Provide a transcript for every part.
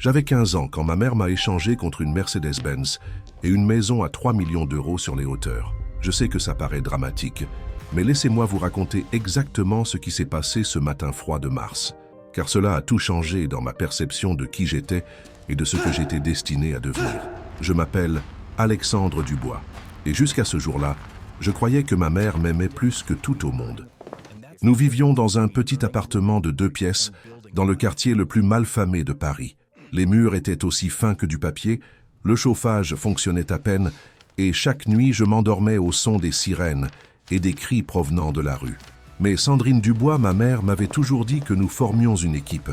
J'avais 15 ans quand ma mère m'a échangé contre une Mercedes-Benz et une maison à 3 millions d'euros sur les hauteurs. Je sais que ça paraît dramatique, mais laissez-moi vous raconter exactement ce qui s'est passé ce matin froid de mars, car cela a tout changé dans ma perception de qui j'étais et de ce que j'étais destiné à devenir. Je m'appelle Alexandre Dubois, et jusqu'à ce jour-là, je croyais que ma mère m'aimait plus que tout au monde. Nous vivions dans un petit appartement de 2 pièces, dans le quartier le plus malfamé de Paris. Les murs étaient aussi fins que du papier, le chauffage fonctionnait à peine, et chaque nuit je m'endormais au son des sirènes et des cris provenant de la rue. Mais Sandrine Dubois, ma mère, m'avait toujours dit que nous formions une équipe,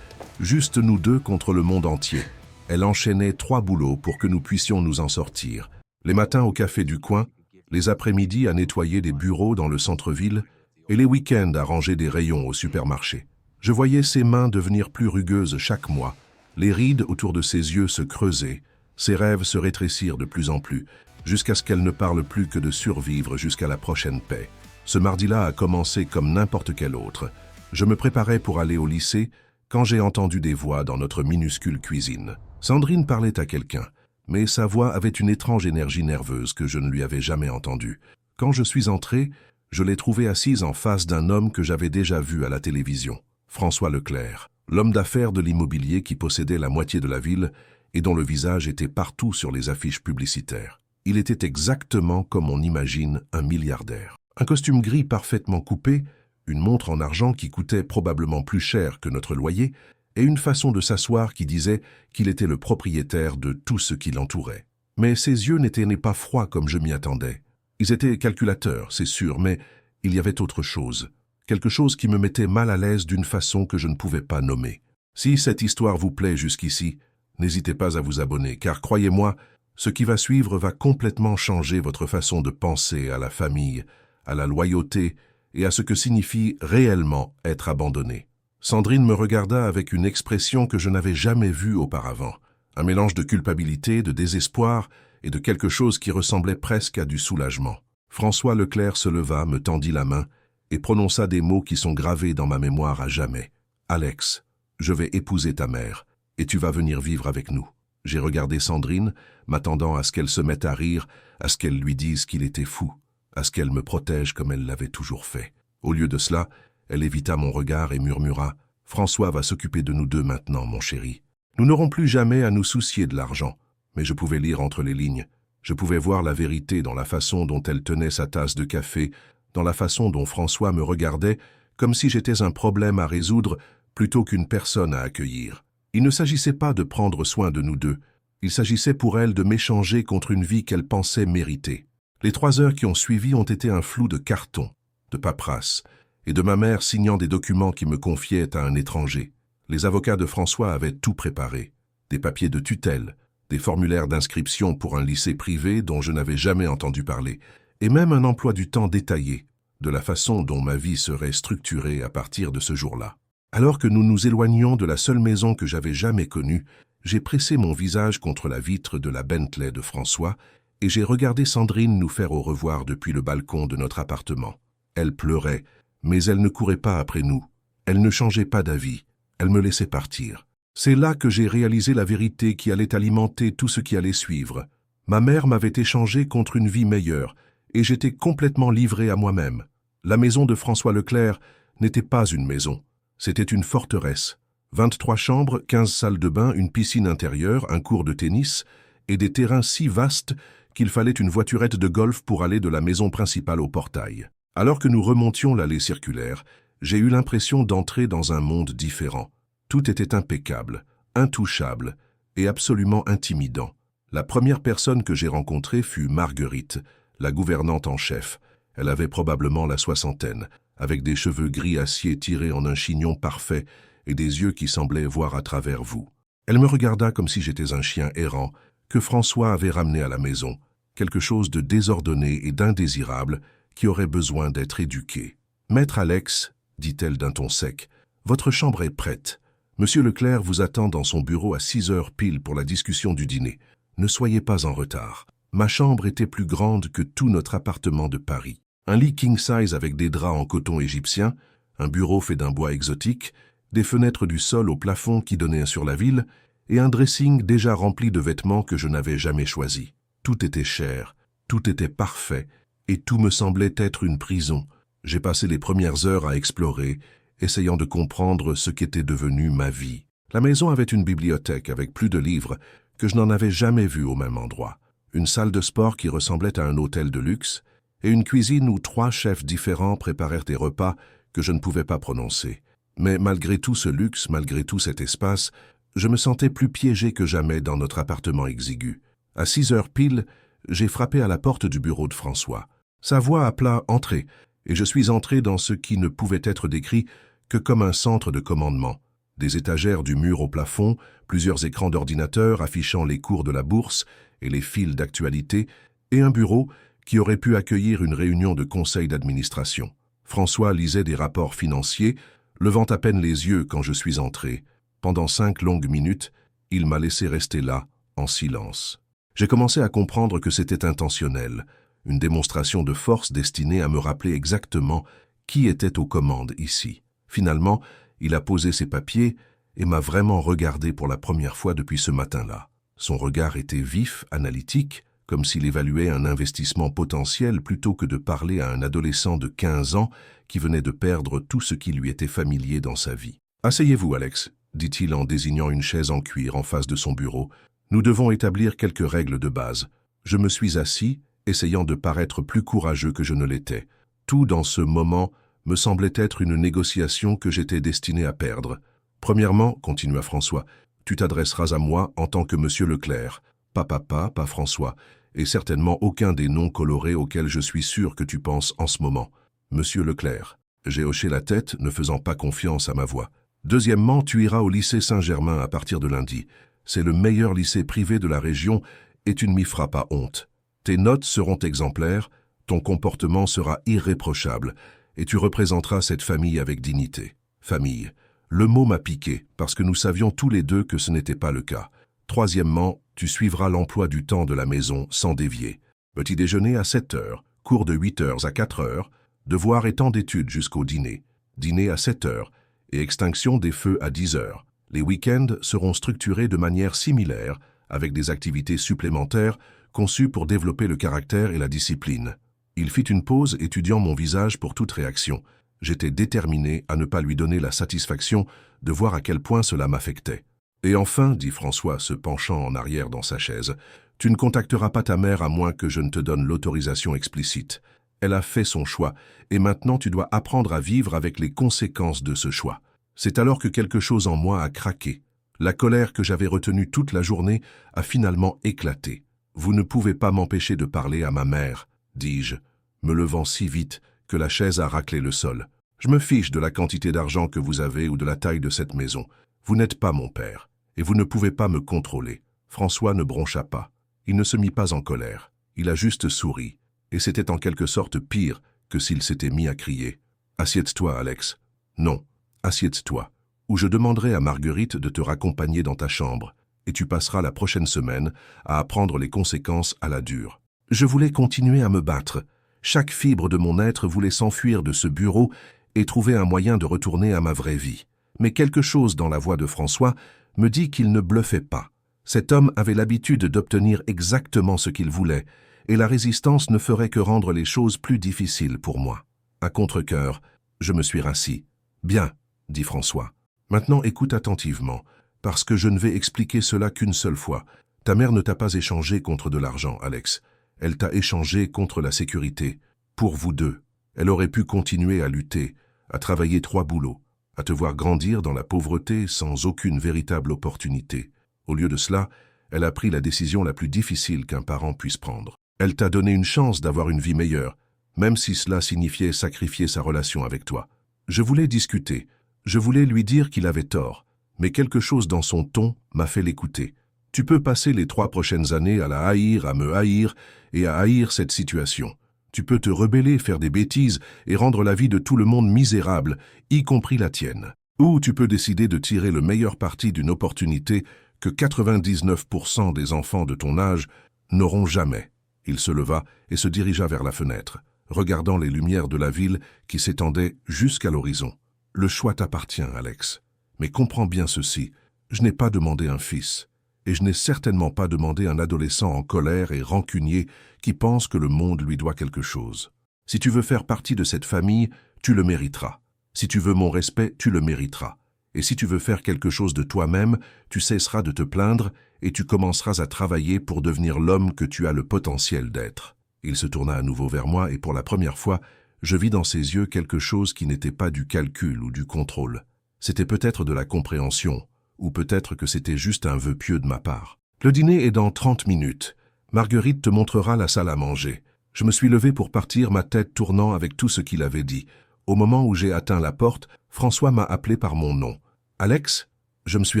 juste nous deux contre le monde entier. Elle enchaînait 3 boulots pour que nous puissions nous en sortir. Les matins au café du coin, les après-midi à nettoyer des bureaux dans le centre-ville, et les week-ends à ranger des rayons au supermarché. Je voyais ses mains devenir plus rugueuses chaque mois, les rides autour de ses yeux se creusaient, ses rêves se rétrécirent de plus en plus, jusqu'à ce qu'elle ne parle plus que de survivre jusqu'à la prochaine paix. Ce mardi-là a commencé comme n'importe quel autre. Je me préparais pour aller au lycée quand j'ai entendu des voix dans notre minuscule cuisine. Sandrine parlait à quelqu'un, mais sa voix avait une étrange énergie nerveuse que je ne lui avais jamais entendue. Quand je suis entré, je l'ai trouvée assise en face d'un homme que j'avais déjà vu à la télévision, François Leclerc, l'homme d'affaires de l'immobilier qui possédait la moitié de la ville et dont le visage était partout sur les affiches publicitaires. Il était exactement comme on imagine un milliardaire. Un costume gris parfaitement coupé, une montre en argent qui coûtait probablement plus cher que notre loyer, et une façon de s'asseoir qui disait qu'il était le propriétaire de tout ce qui l'entourait. Mais ses yeux n'étaient pas froids comme je m'y attendais. Ils étaient calculateurs, c'est sûr, mais il y avait autre chose. Quelque chose qui me mettait mal à l'aise d'une façon que je ne pouvais pas nommer. Si cette histoire vous plaît jusqu'ici, n'hésitez pas à vous abonner, car croyez-moi, ce qui va suivre va complètement changer votre façon de penser à la famille, à la loyauté et à ce que signifie réellement être abandonné. Sandrine me regarda avec une expression que je n'avais jamais vue auparavant, un mélange de culpabilité, de désespoir et de quelque chose qui ressemblait presque à du soulagement. François Leclerc se leva, me tendit la main et prononça des mots qui sont gravés dans ma mémoire à jamais. « Alex, je vais épouser ta mère, et tu vas venir vivre avec nous. » J'ai regardé Sandrine, m'attendant à ce qu'elle se mette à rire, à ce qu'elle lui dise qu'il était fou, à ce qu'elle me protège comme elle l'avait toujours fait. Au lieu de cela, elle évita mon regard et murmura « François va s'occuper de nous deux maintenant, mon chéri. Nous n'aurons plus jamais à nous soucier de l'argent. » Mais je pouvais lire entre les lignes. Je pouvais voir la vérité dans la façon dont elle tenait sa tasse de café, dans la façon dont François me regardait, comme si j'étais un problème à résoudre plutôt qu'une personne à accueillir. Il ne s'agissait pas de prendre soin de nous deux. Il s'agissait pour elle de m'échanger contre une vie qu'elle pensait mériter. Les 3 heures qui ont suivi ont été un flou de carton, de paperasse, et de ma mère signant des documents qui me confiaient à un étranger. Les avocats de François avaient tout préparé. Des papiers de tutelle, des formulaires d'inscription pour un lycée privé dont je n'avais jamais entendu parler, et même un emploi du temps détaillé, de la façon dont ma vie serait structurée à partir de ce jour-là. Alors que nous nous éloignions de la seule maison que j'avais jamais connue, j'ai pressé mon visage contre la vitre de la Bentley de François et j'ai regardé Sandrine nous faire au revoir depuis le balcon de notre appartement. Elle pleurait, mais elle ne courait pas après nous. Elle ne changeait pas d'avis. Elle me laissait partir. C'est là que j'ai réalisé la vérité qui allait alimenter tout ce qui allait suivre. Ma mère m'avait échangé contre une vie meilleure, et j'étais complètement livré à moi-même. La maison de François Leclerc n'était pas une maison, c'était une forteresse. 23 chambres, 15 salles de bain, une piscine intérieure, un court de tennis, et des terrains si vastes qu'il fallait une voiturette de golf pour aller de la maison principale au portail. Alors que nous remontions l'allée circulaire, j'ai eu l'impression d'entrer dans un monde différent. Tout était impeccable, intouchable et absolument intimidant. La première personne que j'ai rencontrée fut Marguerite, la gouvernante en chef. Elle avait probablement la 60aine, avec des cheveux gris acier tirés en un chignon parfait et des yeux qui semblaient voir à travers vous. Elle me regarda comme si j'étais un chien errant que François avait ramené à la maison, quelque chose de désordonné et d'indésirable qui aurait besoin d'être éduqué. « Maître Alex, dit-elle d'un ton sec, votre chambre est prête. Monsieur Leclerc vous attend dans son bureau à 6 heures pile pour la discussion du dîner. Ne soyez pas en retard. » Ma chambre était plus grande que tout notre appartement de Paris. Un lit king-size avec des draps en coton égyptien, un bureau fait d'un bois exotique, des fenêtres du sol au plafond qui donnaient sur la ville, et un dressing déjà rempli de vêtements que je n'avais jamais choisis. Tout était cher, tout était parfait, et tout me semblait être une prison. J'ai passé les premières heures à explorer, essayant de comprendre ce qu'était devenu ma vie. La maison avait une bibliothèque avec plus de livres que je n'en avais jamais vu au même endroit, une salle de sport qui ressemblait à un hôtel de luxe, et une cuisine où 3 chefs différents préparèrent des repas que je ne pouvais pas prononcer. Mais malgré tout ce luxe, malgré tout cet espace, je me sentais plus piégé que jamais dans notre appartement exigu. À 6 heures pile, j'ai frappé à la porte du bureau de François. Sa voix appela « Entrez », et je suis entré dans ce qui ne pouvait être décrit que comme un centre de commandement. Des étagères du mur au plafond, plusieurs écrans d'ordinateur affichant les cours de la bourse et les fils d'actualité, et un bureau qui aurait pu accueillir une réunion de conseil d'administration. François lisait des rapports financiers, levant à peine les yeux quand je suis entré. Pendant 5 longues minutes, il m'a laissé rester là, en silence. J'ai commencé à comprendre que c'était intentionnel, une démonstration de force destinée à me rappeler exactement qui était aux commandes ici. Finalement, il a posé ses papiers et m'a vraiment regardé pour la première fois depuis ce matin-là. Son regard était vif, analytique, comme s'il évaluait un investissement potentiel plutôt que de parler à un adolescent de 15 ans qui venait de perdre tout ce qui lui était familier dans sa vie. « Asseyez-vous, Alex », dit-il en désignant une chaise en cuir en face de son bureau. « Nous devons établir quelques règles de base. » Je me suis assis, essayant de paraître plus courageux que je ne l'étais. Tout dans ce moment me semblait être une négociation que j'étais destiné à perdre. « Premièrement, continua François, tu t'adresseras à moi en tant que Monsieur Leclerc. Pas papa, pas François, et certainement aucun des noms colorés auxquels je suis sûr que tu penses en ce moment. Monsieur Leclerc. J'ai hoché la tête, ne faisant pas confiance à ma voix. Deuxièmement, tu iras au lycée Saint-Germain à partir de lundi. C'est le meilleur lycée privé de la région et tu ne m'y feras pas honte. Tes notes seront exemplaires, ton comportement sera irréprochable et tu représenteras cette famille avec dignité. Famille. Le mot m'a piqué parce que nous savions tous les deux que ce n'était pas le cas. Troisièmement, tu suivras l'emploi du temps de la maison sans dévier. Petit déjeuner à 7 heures, cours de 8 heures à 4 heures, devoirs et temps d'études jusqu'au dîner. Dîner à 7 heures et extinction des feux à 10 heures. Les week-ends seront structurés de manière similaire avec des activités supplémentaires conçues pour développer le caractère et la discipline. Il fit une pause étudiant mon visage pour toute réaction. J'étais déterminé à ne pas lui donner la satisfaction de voir à quel point cela m'affectait. Et enfin, dit François, se penchant en arrière dans sa chaise, tu ne contacteras pas ta mère à moins que je ne te donne l'autorisation explicite. Elle a fait son choix, et maintenant tu dois apprendre à vivre avec les conséquences de ce choix. C'est alors que quelque chose en moi a craqué. La colère que j'avais retenue toute la journée a finalement éclaté. Vous ne pouvez pas m'empêcher de parler à ma mère, dis-je, me levant si vite que la chaise a raclé le sol. Je me fiche de la quantité d'argent que vous avez ou de la taille de cette maison. Vous n'êtes pas mon père, et vous ne pouvez pas me contrôler. François ne broncha pas. Il ne se mit pas en colère. Il a juste souri. Et c'était en quelque sorte pire que s'il s'était mis à crier. « Assieds-toi, Alex. »« Non, assieds-toi. Ou je demanderai à Marguerite de te raccompagner dans ta chambre, et tu passeras la prochaine semaine à apprendre les conséquences à la dure. » Je voulais continuer à me battre. Chaque fibre de mon être voulait s'enfuir de ce bureau et trouver un moyen de retourner à ma vraie vie. Mais quelque chose dans la voix de François me dit qu'il ne bluffait pas. Cet homme avait l'habitude d'obtenir exactement ce qu'il voulait, et la résistance ne ferait que rendre les choses plus difficiles pour moi. À contre-cœur, je me suis rassis. « Bien, » dit François. « Maintenant écoute attentivement, parce que je ne vais expliquer cela qu'une seule fois. Ta mère ne t'a pas échangé contre de l'argent, Alex. Elle t'a échangé contre la sécurité. Pour vous deux. Elle aurait pu continuer à lutter, à travailler 3 boulots, à te voir grandir dans la pauvreté sans aucune véritable opportunité. Au lieu de cela, elle a pris la décision la plus difficile qu'un parent puisse prendre. Elle t'a donné une chance d'avoir une vie meilleure, même si cela signifiait sacrifier sa relation avec toi. Je voulais discuter, je voulais lui dire qu'il avait tort, mais quelque chose dans son ton m'a fait l'écouter. Tu peux passer les 3 prochaines années à la haïr, à me haïr et à haïr cette situation. Tu peux te rebeller, faire des bêtises et rendre la vie de tout le monde misérable, y compris la tienne. Ou tu peux décider de tirer le meilleur parti d'une opportunité que 99% des enfants de ton âge n'auront jamais. Il se leva et se dirigea vers la fenêtre, regardant les lumières de la ville qui s'étendaient jusqu'à l'horizon. Le choix t'appartient, Alex. Mais comprends bien ceci, Je n'ai pas demandé un fils. Et je n'ai certainement pas demandé un adolescent en colère et rancunier qui pense que le monde lui doit quelque chose. Si tu veux faire partie de cette famille, tu le mériteras. Si tu veux mon respect, tu le mériteras. Et si tu veux faire quelque chose de toi-même, tu cesseras de te plaindre et tu commenceras à travailler pour devenir l'homme que tu as le potentiel d'être. Il se tourna à nouveau vers moi et pour la première fois, je vis dans ses yeux quelque chose qui n'était pas du calcul ou du contrôle. C'était peut-être de la compréhension, ou peut-être que c'était juste un vœu pieux de ma part. Le dîner est dans 30 minutes. Marguerite te montrera la salle à manger. Je me suis levé pour partir, ma tête tournant avec tout ce qu'il avait dit. Au moment où j'ai atteint la porte, François m'a appelé par mon nom. « Alex ?» Je me suis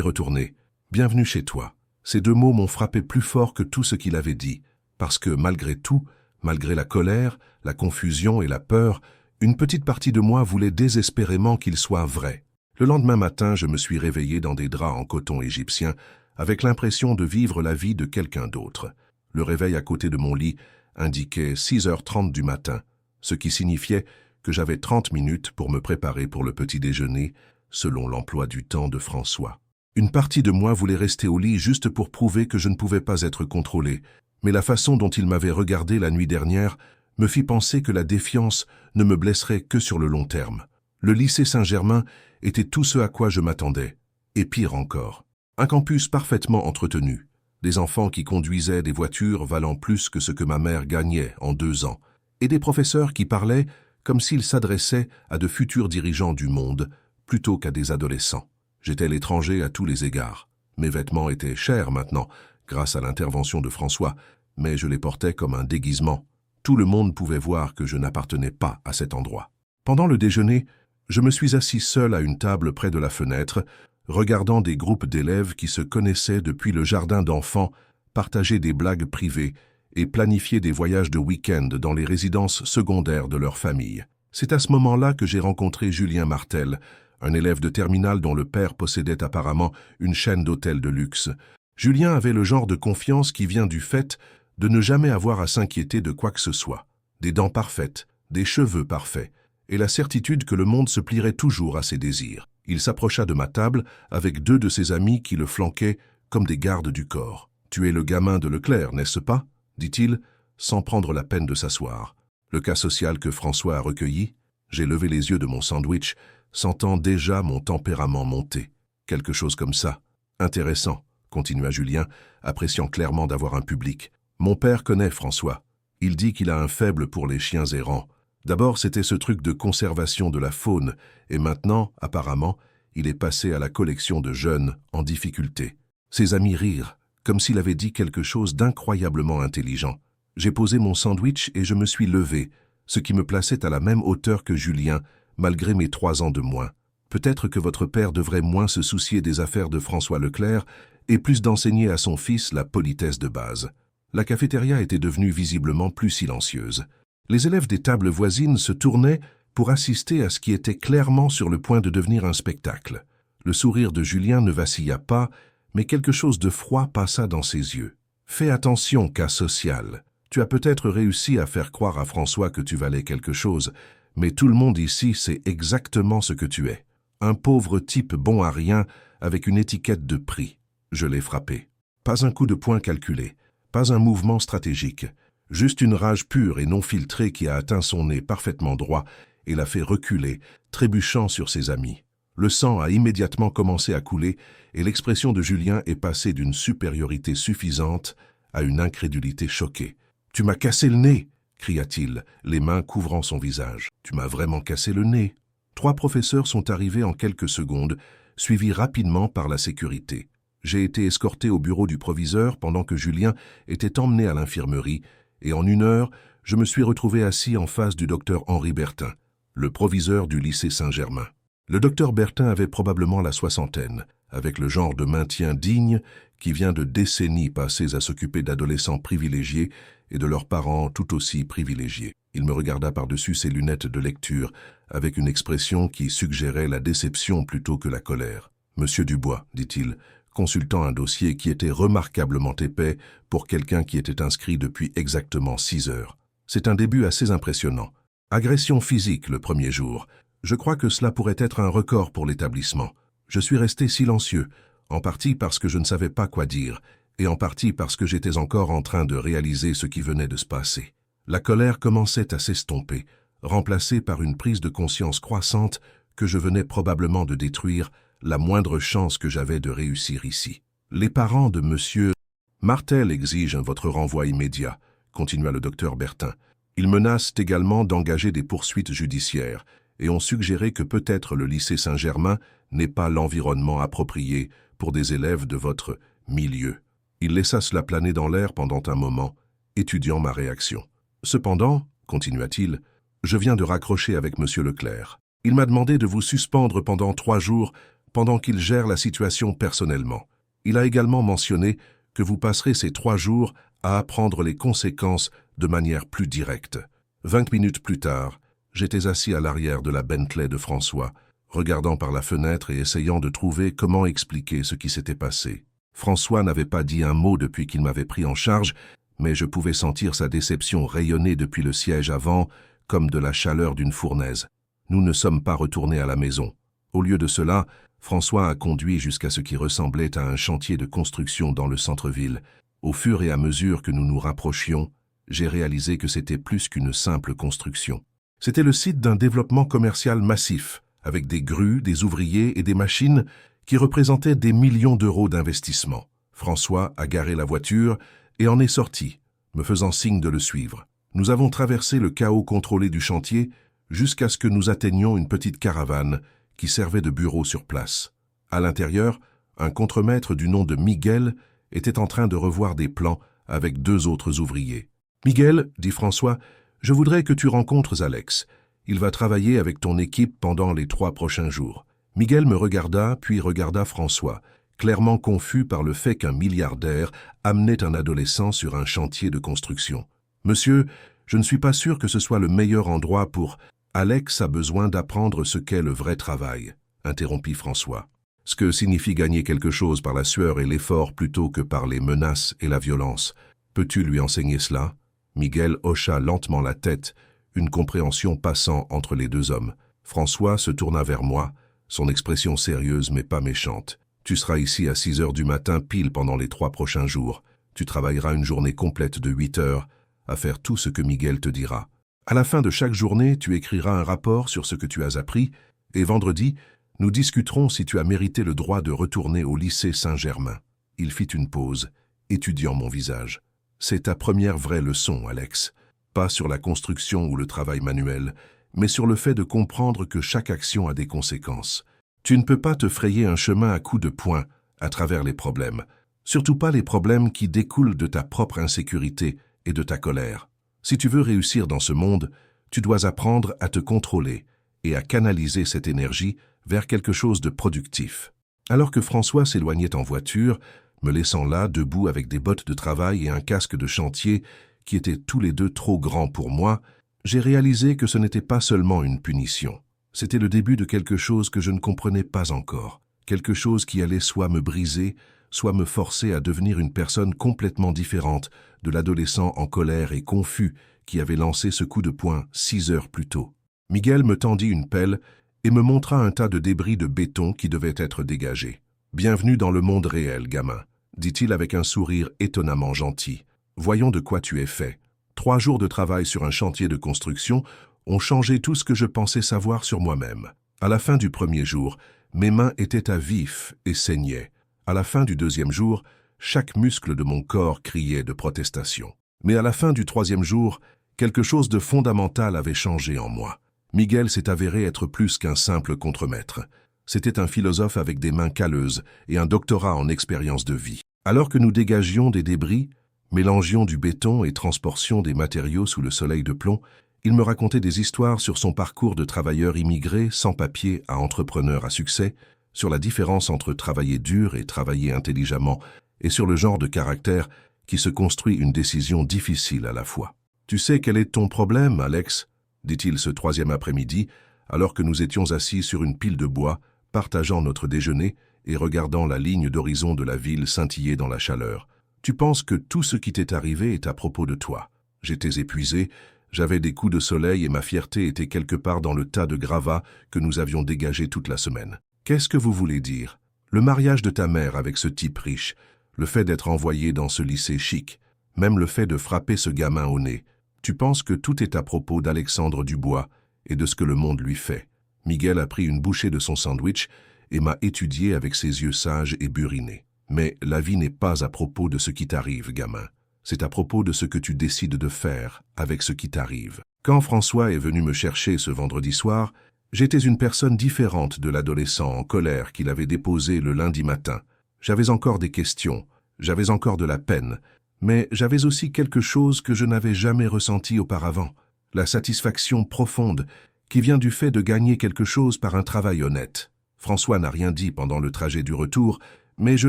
retourné. « Bienvenue chez toi. » Ces deux mots m'ont frappé plus fort que tout ce qu'il avait dit, parce que malgré tout, malgré la colère, la confusion et la peur, une petite partie de moi voulait désespérément qu'il soit vrai. Le lendemain matin, je me suis réveillé dans des draps en coton égyptien, avec l'impression de vivre la vie de quelqu'un d'autre. Le réveil à côté de mon lit indiquait 6h30 du matin, ce qui signifiait que j'avais 30 minutes pour me préparer pour le petit déjeuner, selon l'emploi du temps de François. Une partie de moi voulait rester au lit juste pour prouver que je ne pouvais pas être contrôlé, mais la façon dont il m'avait regardé la nuit dernière me fit penser que la défiance ne me blesserait que sur le long terme. Le lycée Saint-Germain était tout ce à quoi je m'attendais, et pire encore. Un campus parfaitement entretenu, des enfants qui conduisaient des voitures valant plus que ce que ma mère gagnait en 2 ans, et des professeurs qui parlaient comme s'ils s'adressaient à de futurs dirigeants du monde, plutôt qu'à des adolescents. J'étais l'étranger à tous les égards. Mes vêtements étaient chers maintenant, grâce à l'intervention de François, mais je les portais comme un déguisement. Tout le monde pouvait voir que je n'appartenais pas à cet endroit. Pendant le déjeuner, je me suis assis seul à une table près de la fenêtre, regardant des groupes d'élèves qui se connaissaient depuis le jardin d'enfants, partager des blagues privées et planifier des voyages de week-end dans les résidences secondaires de leur famille. C'est à ce moment-là que j'ai rencontré Julien Martel, un élève de terminale dont le père possédait apparemment une chaîne d'hôtels de luxe. Julien avait le genre de confiance qui vient du fait de ne jamais avoir à s'inquiéter de quoi que ce soit. Des dents parfaites, des cheveux parfaits, et la certitude que le monde se plierait toujours à ses désirs. Il s'approcha de ma table avec 2 de ses amis qui le flanquaient comme des gardes du corps. « Tu es le gamin de Leclerc, n'est-ce pas ?» dit-il, sans prendre la peine de s'asseoir. « Le cas social que François a recueilli ?» J'ai levé les yeux de mon sandwich, sentant déjà mon tempérament monter. Quelque chose comme ça. « Intéressant, » continua Julien, appréciant clairement d'avoir un public. « Mon père connaît François. Il dit qu'il a un faible pour les chiens errants. D'abord, c'était ce truc de conservation de la faune, et maintenant, apparemment, il est passé à la collection de jeunes en difficulté. » Ses amis rirent, comme s'il avait dit quelque chose d'incroyablement intelligent. J'ai posé mon sandwich et je me suis levé, ce qui me plaçait à la même hauteur que Julien, malgré mes 3 ans de moins. Peut-être que votre père devrait moins se soucier des affaires de François Leclerc et plus d'enseigner à son fils la politesse de base. La cafétéria était devenue visiblement plus silencieuse. Les élèves des tables voisines se tournaient pour assister à ce qui était clairement sur le point de devenir un spectacle. Le sourire de Julien ne vacilla pas, mais quelque chose de froid passa dans ses yeux. « Fais attention, cas social. Tu as peut-être réussi à faire croire à François que tu valais quelque chose, mais tout le monde ici sait exactement ce que tu es. Un pauvre type bon à rien avec une étiquette de prix. » Je l'ai frappé. Pas un coup de poing calculé, pas un mouvement stratégique. Juste une rage pure et non filtrée qui a atteint son nez parfaitement droit et l'a fait reculer, trébuchant sur ses amis. Le sang a immédiatement commencé à couler et l'expression de Julien est passée d'une supériorité suffisante à une incrédulité choquée. « Tu m'as cassé le nez !» cria-t-il, les mains couvrant son visage. « Tu m'as vraiment cassé le nez !» 3 professeurs sont arrivés en quelques secondes, suivis rapidement par la sécurité. J'ai été escorté au bureau du proviseur pendant que Julien était emmené à l'infirmerie, et en 1 heure, je me suis retrouvé assis en face du docteur Henri Bertin, le proviseur du lycée Saint-Germain. Le docteur Bertin avait probablement la 60aine, avec le genre de maintien digne qui vient de décennies passées à s'occuper d'adolescents privilégiés et de leurs parents tout aussi privilégiés. Il me regarda par-dessus ses lunettes de lecture, avec une expression qui suggérait la déception plutôt que la colère. « Monsieur Dubois, dit-il, consultant un dossier qui était remarquablement épais pour quelqu'un qui était inscrit depuis exactement 6 heures. C'est un début assez impressionnant. Agression physique le premier jour. Je crois que cela pourrait être un record pour l'établissement. Je suis resté silencieux, en partie parce que je ne savais pas quoi dire, et en partie parce que j'étais encore en train de réaliser ce qui venait de se passer. La colère commençait à s'estomper, remplacée par une prise de conscience croissante que je venais probablement de détruire la moindre chance que j'avais de réussir ici. Les parents de Monsieur Martel exigent votre renvoi immédiat, continua le docteur Bertin. Ils menacent également d'engager des poursuites judiciaires et ont suggéré que peut-être le lycée Saint-Germain n'est pas l'environnement approprié pour des élèves de votre milieu. Il laissa cela planer dans l'air pendant un moment, étudiant ma réaction. Cependant, continua-t-il, je viens de raccrocher avec Monsieur Leclerc. Il m'a demandé de vous suspendre pendant 3 jours pendant qu'il gère la situation personnellement. Il a également mentionné que vous passerez ces 3 jours à apprendre les conséquences de manière plus directe. 20 minutes plus tard, j'étais assis à l'arrière de la Bentley de François, regardant par la fenêtre et essayant de trouver comment expliquer ce qui s'était passé. François n'avait pas dit un mot depuis qu'il m'avait pris en charge, mais je pouvais sentir sa déception rayonner depuis le siège avant, comme de la chaleur d'une fournaise. Nous ne sommes pas retournés à la maison. Au lieu de cela, François a conduit jusqu'à ce qui ressemblait à un chantier de construction dans le centre-ville. Au fur et à mesure que nous nous rapprochions, j'ai réalisé que c'était plus qu'une simple construction. C'était le site d'un développement commercial massif, avec des grues, des ouvriers et des machines qui représentaient des millions d'euros d'investissement. François a garé la voiture et en est sorti, me faisant signe de le suivre. Nous avons traversé le chaos contrôlé du chantier jusqu'à ce que nous atteignions une petite caravane qui servait de bureau sur place. À l'intérieur, un contremaître du nom de Miguel était en train de revoir des plans avec 2 autres ouvriers. « Miguel, dit François, je voudrais que tu rencontres Alex. Il va travailler avec ton équipe pendant les 3 prochains jours. » Miguel me regarda, puis regarda François, clairement confus par le fait qu'un milliardaire amenait un adolescent sur un chantier de construction. « Monsieur, je ne suis pas sûr que ce soit le meilleur endroit pour... » « Alex a besoin d'apprendre ce qu'est le vrai travail, » interrompit François. « Ce que signifie gagner quelque chose par la sueur et l'effort plutôt que par les menaces et la violence. Peux-tu lui enseigner cela ?» Miguel hocha lentement la tête, une compréhension passant entre les 2 hommes. François se tourna vers moi, son expression sérieuse mais pas méchante. « Tu seras ici à 6 heures du matin pile pendant les 3 prochains jours. Tu travailleras une journée complète de 8 heures à faire tout ce que Miguel te dira. À la fin de chaque journée, tu écriras un rapport sur ce que tu as appris, et vendredi, nous discuterons si tu as mérité le droit de retourner au lycée Saint-Germain. » Il fit une pause, étudiant mon visage. « C'est ta première vraie leçon, Alex. Pas sur la construction ou le travail manuel, mais sur le fait de comprendre que chaque action a des conséquences. Tu ne peux pas te frayer un chemin à coups de poing à travers les problèmes, surtout pas les problèmes qui découlent de ta propre insécurité et de ta colère. Si tu veux réussir dans ce monde, tu dois apprendre à te contrôler et à canaliser cette énergie vers quelque chose de productif. » Alors que François s'éloignait en voiture, me laissant là, debout avec des bottes de travail et un casque de chantier qui étaient tous les 2 trop grands pour moi, j'ai réalisé que ce n'était pas seulement une punition. C'était le début de quelque chose que je ne comprenais pas encore, quelque chose qui allait soit me briser, soit me forcer à devenir une personne complètement différente de l'adolescent en colère et confus qui avait lancé ce coup de poing 6 heures plus tôt. Miguel me tendit une pelle et me montra un tas de débris de béton qui devaient être dégagés. « Bienvenue dans le monde réel, gamin, » dit-il avec un sourire étonnamment gentil. « Voyons de quoi tu es fait. 3 jours de travail sur un chantier de construction ont changé tout ce que je pensais savoir sur moi-même. À la fin du 1er jour, mes mains étaient à vif et saignaient. À la fin du 2e jour, chaque muscle de mon corps criait de protestation. Mais à la fin du 3e jour, quelque chose de fondamental avait changé en moi. Miguel s'est avéré être plus qu'un simple contremaître. C'était un philosophe avec des mains calleuses et un doctorat en expérience de vie. Alors que nous dégagions des débris, mélangions du béton et transportions des matériaux sous le soleil de plomb, il me racontait des histoires sur son parcours de travailleur immigré sans papier à entrepreneur à succès, sur la différence entre travailler dur et travailler intelligemment, et sur le genre de caractère qui se construit une décision difficile à la fois. « Tu sais quel est ton problème, Alex ?» dit-il ce 3e après-midi, alors que nous étions assis sur une pile de bois, partageant notre déjeuner et regardant la ligne d'horizon de la ville scintiller dans la chaleur. « Tu penses que tout ce qui t'est arrivé est à propos de toi. J'étais épuisé, j'avais des coups de soleil et ma fierté était quelque part dans le tas de gravats que nous avions dégagé toute la semaine. Qu'est-ce que vous voulez dire ? Le mariage de ta mère avec ce type riche, le fait d'être envoyé dans ce lycée chic, même le fait de frapper ce gamin au nez. Tu penses que tout est à propos d'Alexandre Dubois et de ce que le monde lui fait. Miguel a pris une bouchée de son sandwich et m'a étudié avec ses yeux sages et burinés. Mais la vie n'est pas à propos de ce qui t'arrive, gamin. C'est à propos de ce que tu décides de faire avec ce qui t'arrive. Quand François est venu me chercher ce vendredi soir, j'étais une personne différente de l'adolescent en colère qu'il avait déposé le lundi matin. J'avais encore des questions, j'avais encore de la peine, mais j'avais aussi quelque chose que je n'avais jamais ressenti auparavant, la satisfaction profonde qui vient du fait de gagner quelque chose par un travail honnête. François n'a rien dit pendant le trajet du retour, mais je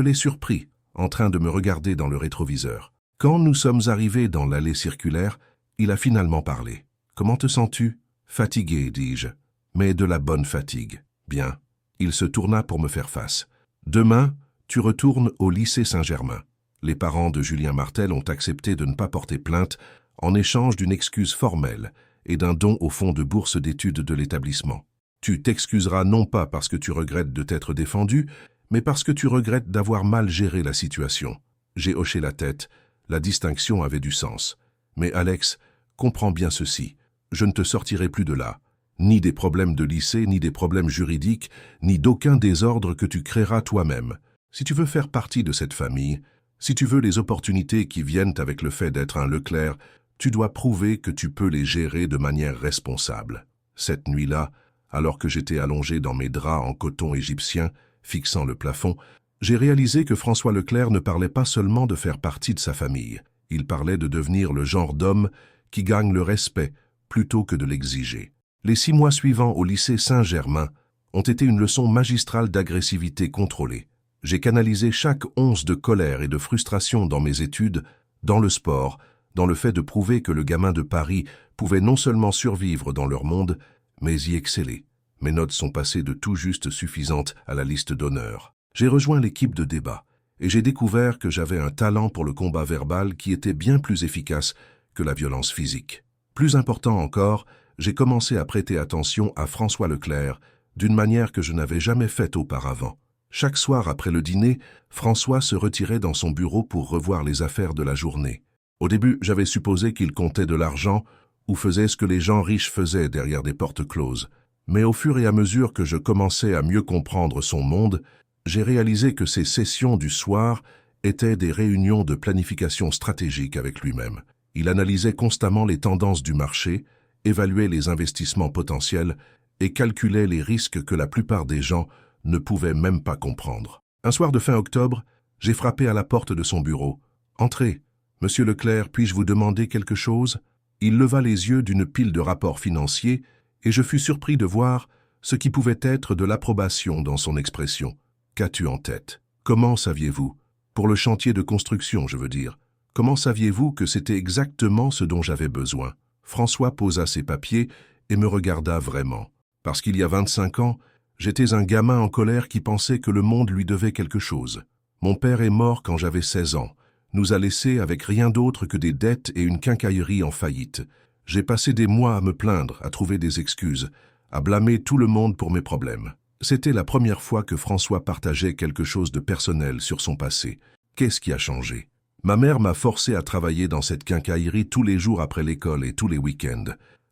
l'ai surpris, en train de me regarder dans le rétroviseur. Quand nous sommes arrivés dans l'allée circulaire, il a finalement parlé. « Comment te sens-tu »« Fatigué, dis-je, mais de la bonne fatigue. »« Bien. » Il se tourna pour me faire face. « Demain, tu retournes au lycée Saint-Germain. » Les parents de Julien Martel ont accepté de ne pas porter plainte en échange d'une excuse formelle et d'un don au fonds de bourse d'études de l'établissement. Tu t'excuseras non pas parce que tu regrettes de t'être défendu, mais parce que tu regrettes d'avoir mal géré la situation. J'ai hoché la tête. La distinction avait du sens. Mais Alex, comprends bien ceci. Je ne te sortirai plus de là. Ni des problèmes de lycée, ni des problèmes juridiques, ni d'aucun désordre que tu créeras toi-même. Si tu veux faire partie de cette famille, si tu veux les opportunités qui viennent avec le fait d'être un Leclerc, tu dois prouver que tu peux les gérer de manière responsable. Cette nuit-là, alors que j'étais allongé dans mes draps en coton égyptien, fixant le plafond, j'ai réalisé que François Leclerc ne parlait pas seulement de faire partie de sa famille. Il parlait de devenir le genre d'homme qui gagne le respect plutôt que de l'exiger. Les 6 mois suivants au lycée Saint-Germain ont été une leçon magistrale d'agressivité contrôlée. J'ai canalisé chaque once de colère et de frustration dans mes études, dans le sport, dans le fait de prouver que le gamin de Paris pouvait non seulement survivre dans leur monde, mais y exceller. Mes notes sont passées de tout juste suffisantes à la liste d'honneur. J'ai rejoint l'équipe de débat et j'ai découvert que j'avais un talent pour le combat verbal qui était bien plus efficace que la violence physique. Plus important encore, j'ai commencé à prêter attention à François Leclerc d'une manière que je n'avais jamais faite auparavant. Chaque soir après le dîner, François se retirait dans son bureau pour revoir les affaires de la journée. Au début, j'avais supposé qu'il comptait de l'argent ou faisait ce que les gens riches faisaient derrière des portes closes. Mais au fur et à mesure que je commençais à mieux comprendre son monde, j'ai réalisé que ces sessions du soir étaient des réunions de planification stratégique avec lui-même. Il analysait constamment les tendances du marché, évaluait les investissements potentiels et calculait les risques que la plupart des gens ne pouvaient même pas comprendre. Un soir de fin octobre, j'ai frappé à la porte de son bureau. « Entrez. Monsieur Leclerc, puis-je vous demander quelque chose ?» Il leva les yeux d'une pile de rapports financiers et je fus surpris de voir ce qui pouvait être de l'approbation dans son expression. « Qu'as-tu en tête? Comment saviez-vous? Pour le chantier de construction, je veux dire. Comment saviez-vous que c'était exactement ce dont j'avais besoin ?» François posa ses papiers et me regarda vraiment. Parce qu'il y a 25 ans, j'étais un gamin en colère qui pensait que le monde lui devait quelque chose. Mon père est mort quand j'avais 16 ans. Nous a laissés avec rien d'autre que des dettes et une quincaillerie en faillite. J'ai passé des mois à me plaindre, à trouver des excuses, à blâmer tout le monde pour mes problèmes. C'était la première fois que François partageait quelque chose de personnel sur son passé. Qu'est-ce qui a changé? Ma mère m'a forcé à travailler dans cette quincaillerie tous les jours après l'école et tous les week-ends.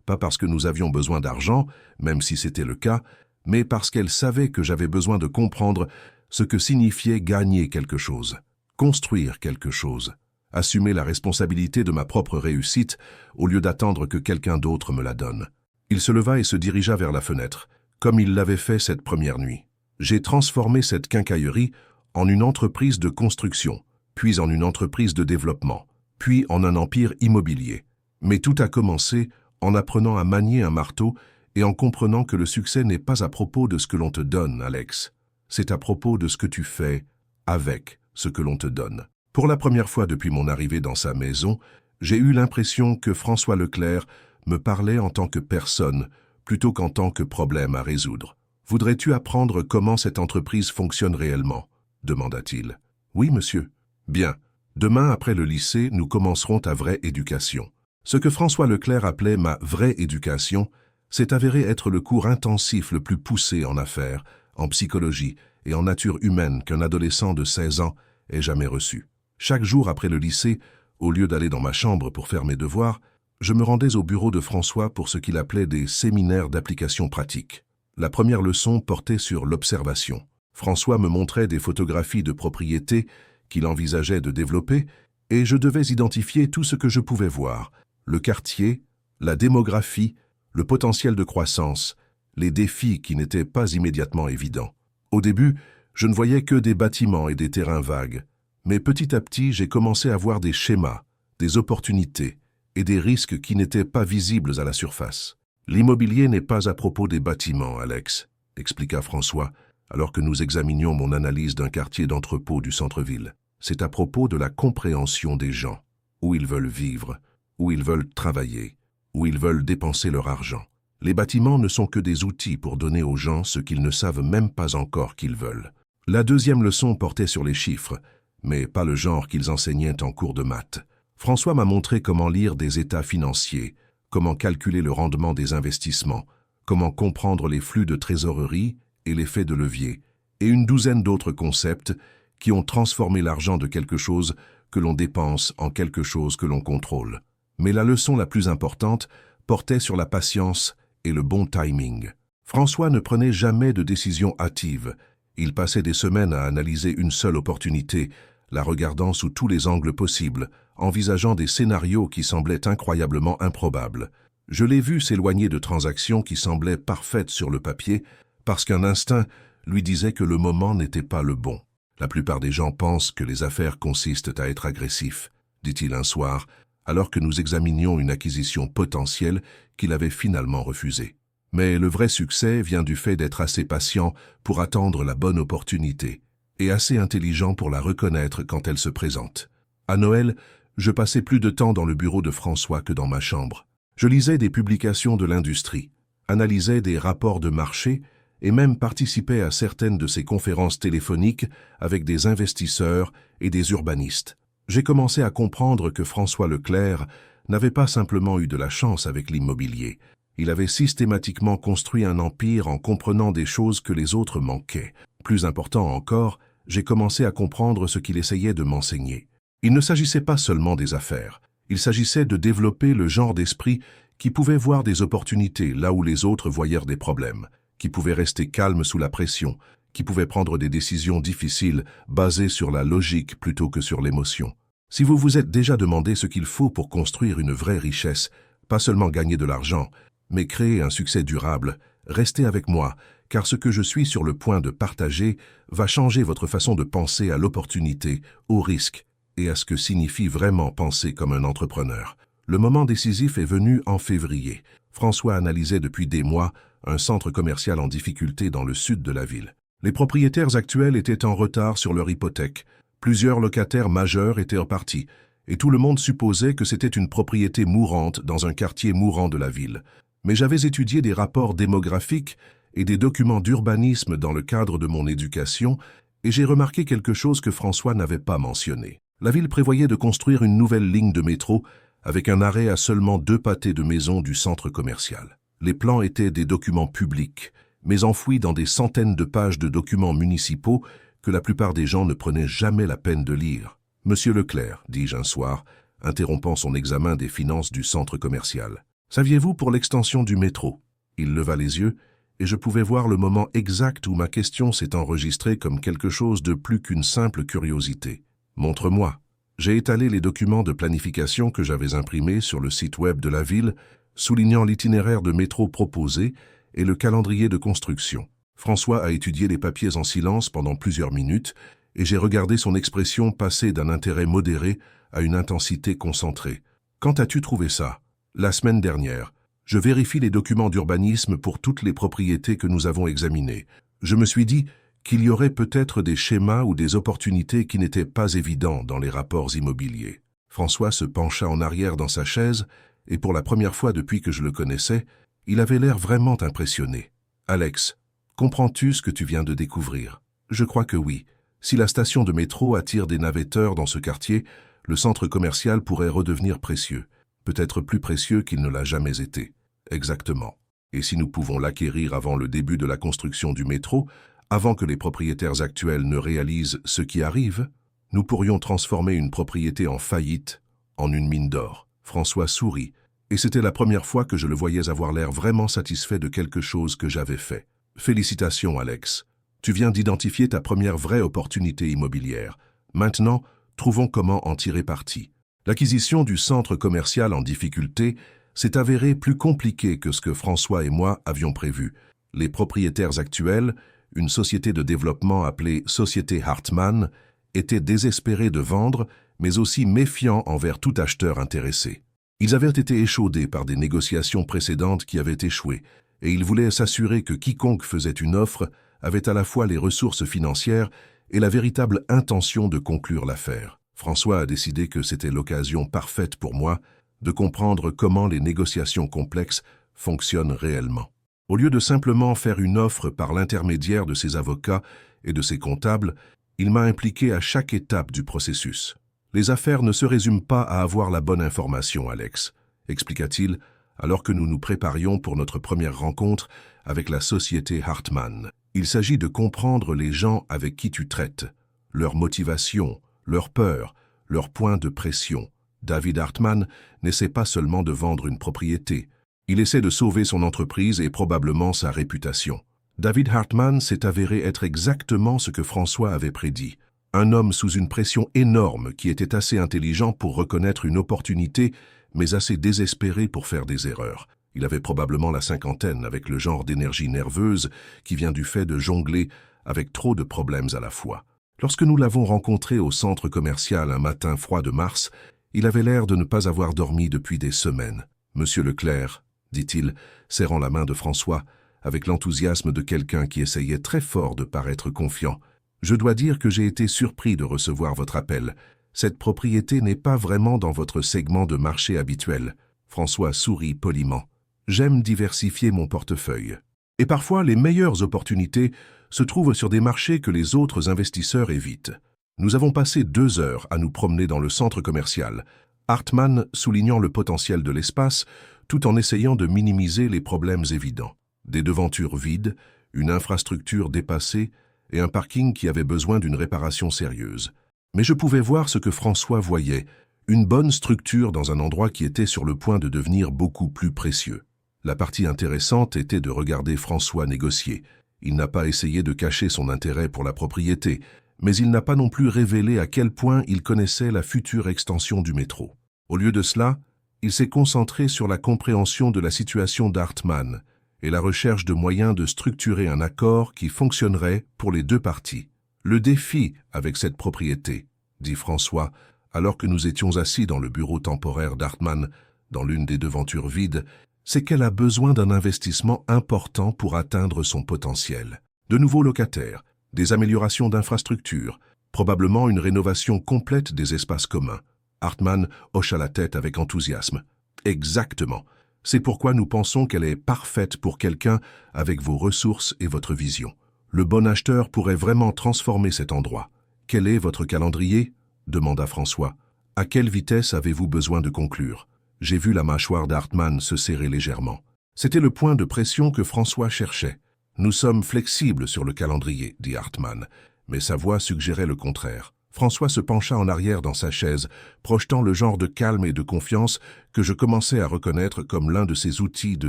Pas parce que nous avions besoin d'argent, même si c'était le cas, mais parce qu'elle savait que j'avais besoin de comprendre ce que signifiait gagner quelque chose, construire quelque chose, assumer la responsabilité de ma propre réussite au lieu d'attendre que quelqu'un d'autre me la donne. Il se leva et se dirigea vers la fenêtre, comme il l'avait fait cette première nuit. J'ai transformé cette quincaillerie en une entreprise de construction, puis en une entreprise de développement, puis en un empire immobilier. Mais tout a commencé en apprenant à manier un marteau et en comprenant que le succès n'est pas à propos de ce que l'on te donne, Alex. C'est à propos de ce que tu fais avec ce que l'on te donne. Pour la première fois depuis mon arrivée dans sa maison, j'ai eu l'impression que François Leclerc me parlait en tant que personne plutôt qu'en tant que problème à résoudre. « Voudrais-tu apprendre comment cette entreprise fonctionne réellement ?» demanda-t-il. « Oui, monsieur. »« Bien. Demain, après le lycée, nous commencerons ta vraie éducation. » Ce que François Leclerc appelait ma vraie éducation s'est avéré être le cours intensif le plus poussé en affaires, en psychologie et en nature humaine qu'un adolescent de 16 ans ait jamais reçue. Chaque jour après le lycée, au lieu d'aller dans ma chambre pour faire mes devoirs, je me rendais au bureau de François pour ce qu'il appelait des séminaires d'application pratique. La première leçon portait sur l'observation. François me montrait des photographies de propriétés qu'il envisageait de développer et je devais identifier tout ce que je pouvais voir, le quartier, la démographie, le potentiel de croissance, les défis qui n'étaient pas immédiatement évidents. Au début, je ne voyais que des bâtiments et des terrains vagues, mais petit à petit, j'ai commencé à voir des schémas, des opportunités et des risques qui n'étaient pas visibles à la surface. L'immobilier n'est pas à propos des bâtiments, Alex, expliqua François, alors que nous examinions mon analyse d'un quartier d'entrepôt du centre-ville. C'est à propos de la compréhension des gens, où ils veulent vivre, où ils veulent travailler, où ils veulent dépenser leur argent. Les bâtiments ne sont que des outils pour donner aux gens ce qu'ils ne savent même pas encore qu'ils veulent. La deuxième leçon portait sur les chiffres, mais pas le genre qu'ils enseignaient en cours de maths. François m'a montré comment lire des états financiers, comment calculer le rendement des investissements, comment comprendre les flux de trésorerie et l'effet de levier, et une douzaine d'autres concepts qui ont transformé l'argent de quelque chose que l'on dépense en quelque chose que l'on contrôle. Mais la leçon la plus importante portait sur la patience et le bon timing. François ne prenait jamais de décision hâtive. Il passait des semaines à analyser une seule opportunité, la regardant sous tous les angles possibles, envisageant des scénarios qui semblaient incroyablement improbables. Je l'ai vu s'éloigner de transactions qui semblaient parfaites sur le papier, parce qu'un instinct lui disait que le moment n'était pas le bon. La plupart des gens pensent que les affaires consistent à être agressifs, dit-il un soir, alors que nous examinions une acquisition potentielle qu'il avait finalement refusée. Mais le vrai succès vient du fait d'être assez patient pour attendre la bonne opportunité et assez intelligent pour la reconnaître quand elle se présente. À Noël, je passais plus de temps dans le bureau de François que dans ma chambre. Je lisais des publications de l'industrie, analysais des rapports de marché et même participais à certaines de ses conférences téléphoniques avec des investisseurs et des urbanistes. J'ai commencé à comprendre que François Leclerc n'avait pas simplement eu de la chance avec l'immobilier. Il avait systématiquement construit un empire en comprenant des choses que les autres manquaient. Plus important encore, j'ai commencé à comprendre ce qu'il essayait de m'enseigner. Il ne s'agissait pas seulement des affaires. Il s'agissait de développer le genre d'esprit qui pouvait voir des opportunités là où les autres voyaient des problèmes, qui pouvait rester calme sous la pression, qui pouvait prendre des décisions difficiles basées sur la logique plutôt que sur l'émotion. Si vous vous êtes déjà demandé ce qu'il faut pour construire une vraie richesse, pas seulement gagner de l'argent, mais créer un succès durable, restez avec moi, car ce que je suis sur le point de partager va changer votre façon de penser à l'opportunité, au risque et à ce que signifie vraiment penser comme un entrepreneur. Le moment décisif est venu en février. François analysait depuis des mois un centre commercial en difficulté dans le sud de la ville. Les propriétaires actuels étaient en retard sur leur hypothèque. Plusieurs locataires majeurs étaient repartis, et tout le monde supposait que c'était une propriété mourante dans un quartier mourant de la ville. Mais j'avais étudié des rapports démographiques et des documents d'urbanisme dans le cadre de mon éducation, et j'ai remarqué quelque chose que François n'avait pas mentionné. La ville prévoyait de construire une nouvelle ligne de métro avec un arrêt à seulement 2 pâtés de maisons du centre commercial. Les plans étaient des documents publics, mais enfouis dans des centaines de pages de documents municipaux que la plupart des gens ne prenaient jamais la peine de lire. « Monsieur Leclerc, dis-je un soir, interrompant son examen des finances du centre commercial. Saviez-vous pour l'extension du métro ?» Il leva les yeux, et je pouvais voir le moment exact où ma question s'est enregistrée comme quelque chose de plus qu'une simple curiosité. « Montre-moi. » J'ai étalé les documents de planification que j'avais imprimés sur le site web de la ville, soulignant l'itinéraire de métro proposé et le calendrier de construction. François a étudié les papiers en silence pendant plusieurs minutes, et j'ai regardé son expression passer d'un intérêt modéré à une intensité concentrée. « Quand as-tu trouvé ça ?»« La semaine dernière. Je vérifie les documents d'urbanisme pour toutes les propriétés que nous avons examinées. Je me suis dit qu'il y aurait peut-être des schémas ou des opportunités qui n'étaient pas évidents dans les rapports immobiliers. » François se pencha en arrière dans sa chaise, et pour la première fois depuis que je le connaissais, il avait l'air vraiment impressionné. « Alex, comprends-tu ce que tu viens de découvrir ?»« Je crois que oui. Si la station de métro attire des navetteurs dans ce quartier, le centre commercial pourrait redevenir précieux. Peut-être plus précieux qu'il ne l'a jamais été. » « Exactement. Et si nous pouvons l'acquérir avant le début de la construction du métro, Avant que les propriétaires actuels ne réalisent ce qui arrive, nous pourrions transformer une propriété en faillite en une mine d'or. François sourit, et c'était la première fois que je le voyais avoir l'air vraiment satisfait de quelque chose que j'avais fait. Félicitations, Alex. Tu viens d'identifier ta première vraie opportunité immobilière. Maintenant, trouvons comment en tirer parti. L'acquisition du centre commercial en difficulté s'est avérée plus compliquée que ce que François et moi avions prévu. Les propriétaires actuels, une société de développement appelée Société Hartmann, étaient désespérés de vendre, mais aussi méfiants envers tout acheteur intéressé. Ils avaient été échaudés par des négociations précédentes qui avaient échoué, et ils voulaient s'assurer que quiconque faisait une offre avait à la fois les ressources financières et la véritable intention de conclure l'affaire. François a décidé que c'était l'occasion parfaite pour moi de comprendre comment les négociations complexes fonctionnent réellement. Au lieu de simplement faire une offre par l'intermédiaire de ses avocats et de ses comptables, il m'a impliqué à chaque étape du processus. Les affaires ne se résument pas à avoir la bonne information, Alex, expliqua-t-il, alors que nous nous préparions pour notre première rencontre avec la société Hartmann. Il s'agit de comprendre les gens avec qui tu traites, leurs motivations, leurs peurs, leurs points de pression. David Hartmann n'essaie pas seulement de vendre une propriété, il essaie de sauver son entreprise et probablement sa réputation. David Hartmann s'est avéré être exactement ce que François avait prédit. Un homme sous une pression énorme qui était assez intelligent pour reconnaître une opportunité, mais assez désespéré pour faire des erreurs. Il avait probablement la cinquantaine, avec le genre d'énergie nerveuse qui vient du fait de jongler avec trop de problèmes à la fois. Lorsque nous l'avons rencontré au centre commercial un matin froid de mars, il avait l'air de ne pas avoir dormi depuis des semaines. « Monsieur Leclerc », dit-il, serrant la main de François, avec l'enthousiasme de quelqu'un qui essayait très fort de paraître confiant. « Je dois dire que j'ai été surpris de recevoir votre appel. Cette propriété n'est pas vraiment dans votre segment de marché habituel. » François sourit poliment. « J'aime diversifier mon portefeuille. Et parfois, les meilleures opportunités se trouvent sur des marchés que les autres investisseurs évitent. Nous avons passé 2 heures à nous promener dans le centre commercial, Hartmann soulignant le potentiel de l'espace tout en essayant de minimiser les problèmes évidents. Des devantures vides, une infrastructure dépassée et un parking qui avait besoin d'une réparation sérieuse. Mais je pouvais voir ce que François voyait, une bonne structure dans un endroit qui était sur le point de devenir beaucoup plus précieux. La partie intéressante était de regarder François négocier. Il n'a pas essayé de cacher son intérêt pour la propriété, mais il n'a pas non plus révélé à quel point il connaissait la future extension du métro. Au lieu de cela, il s'est concentré sur la compréhension de la situation d'Hartmann et la recherche de moyens de structurer un accord qui fonctionnerait pour les deux parties. Le défi avec cette propriété, dit François, alors que nous étions assis dans le bureau temporaire d'Hartmann, dans l'une des devantures vides, c'est qu'elle a besoin d'un investissement important pour atteindre son potentiel. De nouveaux locataires, des améliorations d'infrastructures, probablement une rénovation complète des espaces communs. Hartmann hocha la tête avec enthousiasme. Exactement. C'est pourquoi nous pensons qu'elle est parfaite pour quelqu'un avec vos ressources et votre vision. Le bon acheteur pourrait vraiment transformer cet endroit. Quel est votre calendrier ? Demanda François. À quelle vitesse avez-vous besoin de conclure ? J'ai vu la mâchoire d'Hartmann se serrer légèrement. C'était le point de pression que François cherchait. Nous sommes flexibles sur le calendrier, dit Hartmann, mais sa voix suggérait le contraire. François se pencha en arrière dans sa chaise, projetant le genre de calme et de confiance que je commençais à reconnaître comme l'un de ses outils de